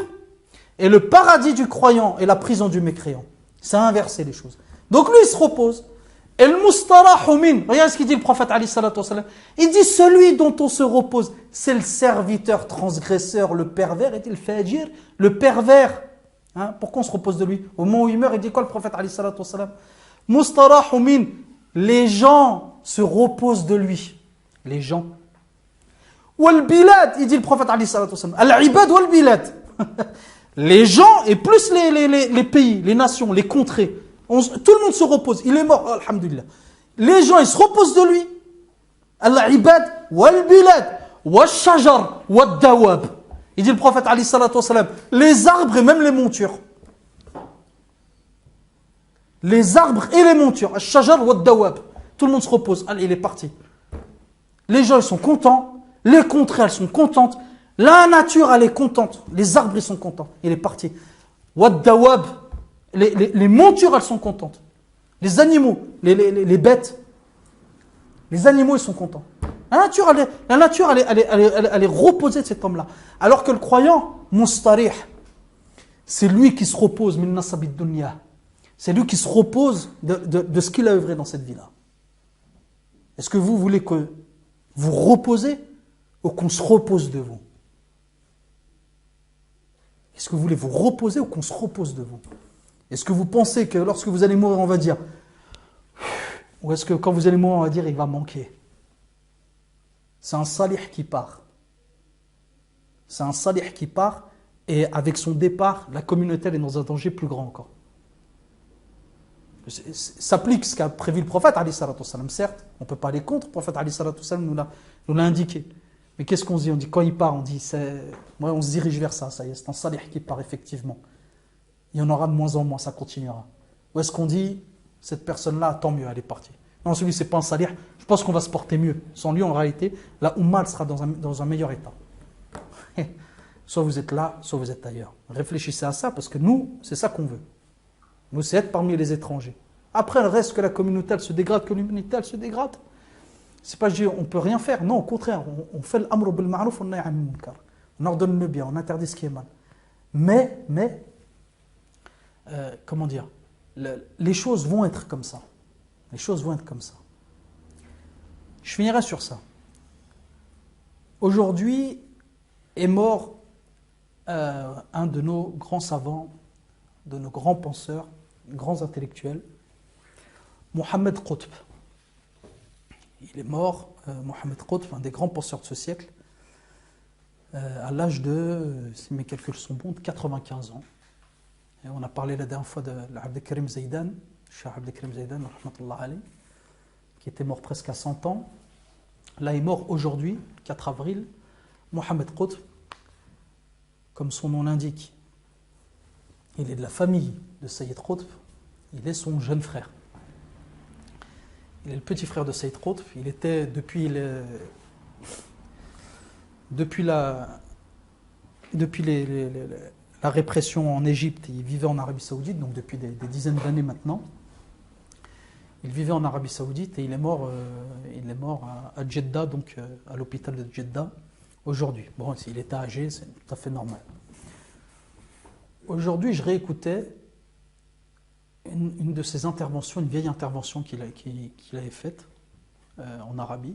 est le paradis du croyant et la prison du mécréant. C'est inversé les choses. Donc lui, il se repose. Et le mustarahu min, regarde ce qu'il dit le prophète alayhi salatu wassalam. Il dit celui dont on se repose, c'est le serviteur transgresseur, le pervers, et il fait dire le pervers. Hein, pourquoi on se repose de lui? Au moment où il meurt, il dit quoi le prophète alayhi salatu wassalam? Mustarahu min, les gens se reposent de lui. Les gens. Wal bilad, il dit le prophète alayhi salatu wassalam. Al-ibad wal bilad. Les gens et plus les pays, les nations, les contrées. Tout le monde se repose. Il est mort, alhamdulillah. Les gens, ils se reposent de lui. Al-ibad wal bilad wal shajar wal dawab. Il dit le prophète alayhi salatu wassalam, les arbres et même les montures. Les arbres et les montures. Al-shajar wal dawab. Tout le monde se repose. Allez, il est parti. Les gens, ils sont contents. Les contrées, elles sont contentes. La nature, elle est contente. Les arbres, ils sont contents. Il est parti. Wad dawab. Les montures, elles sont contentes. Les animaux, les bêtes. Les animaux, ils sont contents. La nature, elle est reposée de cet homme-là. Alors que le croyant, mustarih, c'est lui qui se repose, min nasabid dunya. C'est lui qui se repose de ce qu'il a œuvré dans cette vie-là. Est-ce que vous voulez que vous reposez ou qu'on se repose de vous? Est-ce que vous voulez vous reposer ou qu'on se repose de vous? Est-ce que vous pensez que lorsque vous allez mourir, on va dire, ou est-ce que quand vous allez mourir, on va dire, il va manquer? C'est un salih qui part. C'est un salih qui part, et avec son départ, la communauté elle est dans un danger plus grand encore. S'applique ce qu'a prévu le prophète, alayhi salatu wassalam. Certes, on ne peut pas aller contre, le prophète alayhi salatu wassalam nous l'a indiqué. Mais qu'est-ce qu'on se dit? On dit quand il part, on dit, on se dirige vers ça, ça y est, c'est un salih qui part effectivement. Il y en aura de moins en moins, ça continuera. Ou est-ce qu'on dit, cette personne-là, tant mieux, elle est partie? Non, celui, c'est pas un salih, je pense qu'on va se porter mieux. Sans lui, en réalité, la Ummah elle sera dans un meilleur état. Soit vous êtes là, soit vous êtes ailleurs. Réfléchissez à ça, parce que nous, c'est ça qu'on veut. Nous, c'est être parmi les étrangers. Après, le reste, que la communauté, elle se dégrade, c'est pas, je dis, on peut rien faire. Non, au contraire, on fait l'amr bil ma'ruf wa nahy anil munkar. On ordonne le bien, on interdit ce qui est mal. Mais comment dire, les choses vont être comme ça. Les choses vont être comme ça. Je finirai sur ça. Aujourd'hui est mort un de nos grands savants, de nos grands penseurs, grands intellectuels, Mohammed Qutb. Il est mort, Mohammed Qutb, un des grands penseurs de ce siècle, à l'âge de, si mes calculs sont bons, de 95 ans. Et on a parlé la dernière fois de Abdelkarim Zaidan, Cheikh Abdelkarim Zaidan, rahmatullah alayh, qui était mort presque à 100 ans. Là, il est mort aujourd'hui, 4 avril, Mohammed Qutb, comme son nom l'indique. Il est de la famille de Sayyid Qutb, il est son jeune frère. Il est le petit frère de Sayyid Qutb, il était depuis la répression en Égypte, il vivait en Arabie Saoudite, donc depuis des dizaines d'années maintenant. Il vivait en Arabie Saoudite et il est mort à Jeddah, donc à l'hôpital de Jeddah, aujourd'hui. Bon, s'il était âgé, c'est tout à fait normal. Aujourd'hui, je réécoutais une de ses interventions, une vieille intervention qu'il avait faite en Arabie,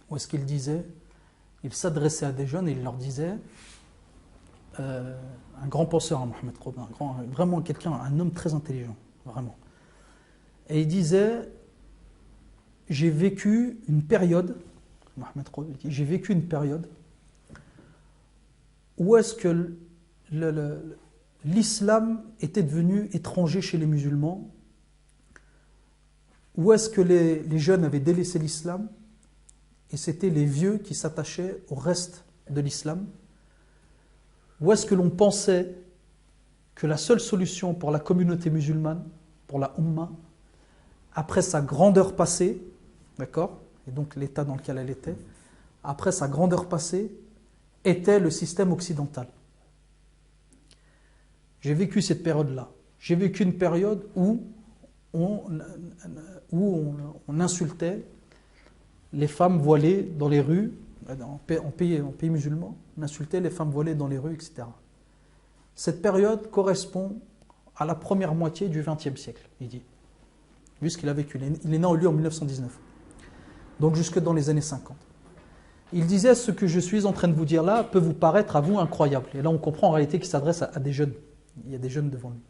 où est-ce qu'il disait, il s'adressait à des jeunes et il leur disait, un grand penseur, Mohammed Qutb, vraiment quelqu'un, un homme très intelligent, vraiment. Et il disait, j'ai vécu une période, Mohammed Qutb dit, j'ai vécu une période où est-ce que l'islam était devenu étranger chez les musulmans, où est-ce que les jeunes avaient délaissé l'islam et c'était les vieux qui s'attachaient au reste de l'islam, où est-ce que l'on pensait que la seule solution pour la communauté musulmane, pour la Ummah, après sa grandeur passée, d'accord, et donc l'état dans lequel elle était, après sa grandeur passée, était le système occidental. J'ai vécu cette période-là. J'ai vécu une période où où on insultait les femmes voilées dans les rues, en pays musulman, on insultait les femmes voilées dans les rues, etc. Cette période correspond à la première moitié du XXe siècle, il dit, vu ce qu'il a vécu. Il est né en lui en 1919, donc jusque dans les années 50. Il disait, ce que je suis en train de vous dire là peut vous paraître à vous incroyable. Et là on comprend en réalité qu'il s'adresse à des jeunes. Il y a des jeunes devant lui.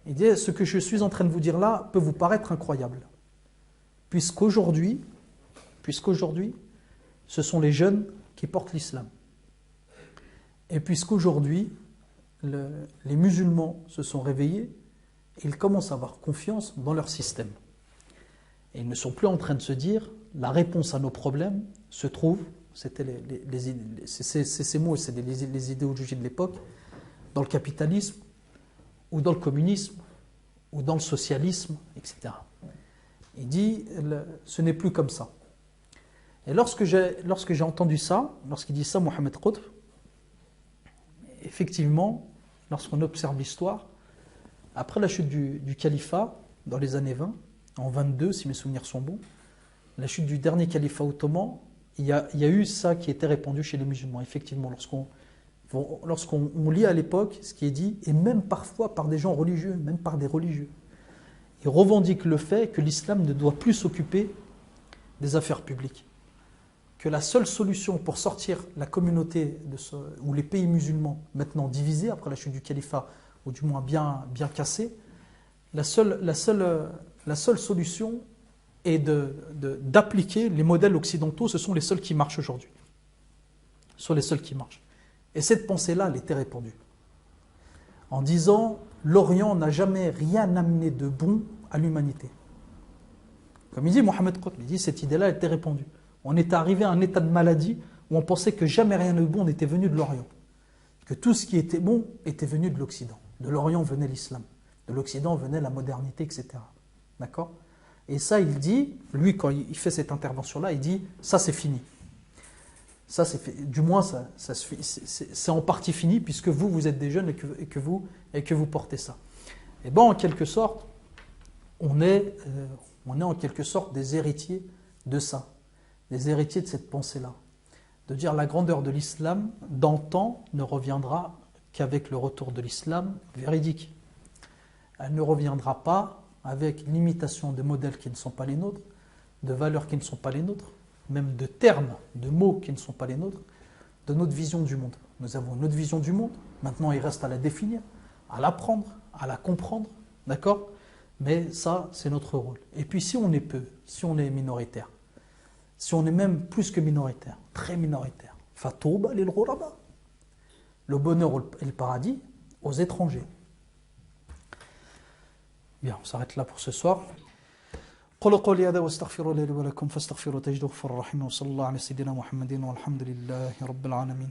Il dit, ce que je suis en train de vous dire là peut vous paraître incroyable. Puisqu'aujourd'hui, ce sont les jeunes qui portent l'islam. Et puisqu'aujourd'hui, les musulmans se sont réveillés, ils commencent à avoir confiance dans leur système. Et ils ne sont plus en train de se dire, la réponse à nos problèmes se trouve, c'était ces mots, c'est les idéologies de l'époque, dans le capitalisme, ou dans le communisme, ou dans le socialisme, etc. Il dit, ce n'est plus comme ça. Et lorsque j'ai entendu ça, lorsqu'il dit ça, Mohamed Qutb, effectivement, lorsqu'on observe l'histoire, après la chute du califat, dans les années 20, en 22, si mes souvenirs sont bons, la chute du dernier califat ottoman, il y a eu ça qui était répandu chez les musulmans. Effectivement, lorsqu'on lit à l'époque ce qui est dit, et même parfois par des gens religieux, même par des religieux, ils revendiquent le fait que l'islam ne doit plus s'occuper des affaires publiques. Que la seule solution pour sortir la communauté ou les pays musulmans maintenant divisés après la chute du califat, ou du moins bien cassés, la seule solution est d'appliquer les modèles occidentaux. Ce sont les seuls qui marchent aujourd'hui. Ce sont les seuls qui marchent. Et cette pensée-là, elle était répandue. En disant, l'Orient n'a jamais rien amené de bon à l'humanité. Comme il dit Mohamed Qutb, il dit, cette idée-là, elle était répandue. On était arrivé à un état de maladie où on pensait que jamais rien de bon n'était venu de l'Orient. Que tout ce qui était bon était venu de l'Occident. De l'Orient venait l'islam. De l'Occident venait la modernité, etc. D'accord ? Et ça, il dit, lui, quand il fait cette intervention-là, il dit, ça c'est fini. Ça, du moins, c'est en partie fini, puisque vous êtes des jeunes et que vous portez ça. Et bien, en quelque sorte, on est en quelque sorte des héritiers de ça. Des héritiers de cette pensée-là. De dire la grandeur de l'islam, d'antan, ne reviendra qu'avec le retour de l'islam véridique. Elle ne reviendra pas avec l'imitation de modèles qui ne sont pas les nôtres, de valeurs qui ne sont pas les nôtres, même de termes, de mots qui ne sont pas les nôtres, de notre vision du monde. Nous avons notre vision du monde, maintenant il reste à la définir, à l'apprendre, à la comprendre, d'accord ? Mais ça, c'est notre rôle. Et puis si on est peu, si on est minoritaire, si on est même plus que minoritaire, très minoritaire, fatouba lil ghuraba, le bonheur et le paradis aux étrangers. Bien, on s'arrête là pour ce soir. قل قولي هذا واستغفر الله لي ولكم فاستغفروا تجدوه غفورا رحيما وصلى الله على سيدنا محمد والحمد لله رب العالمين.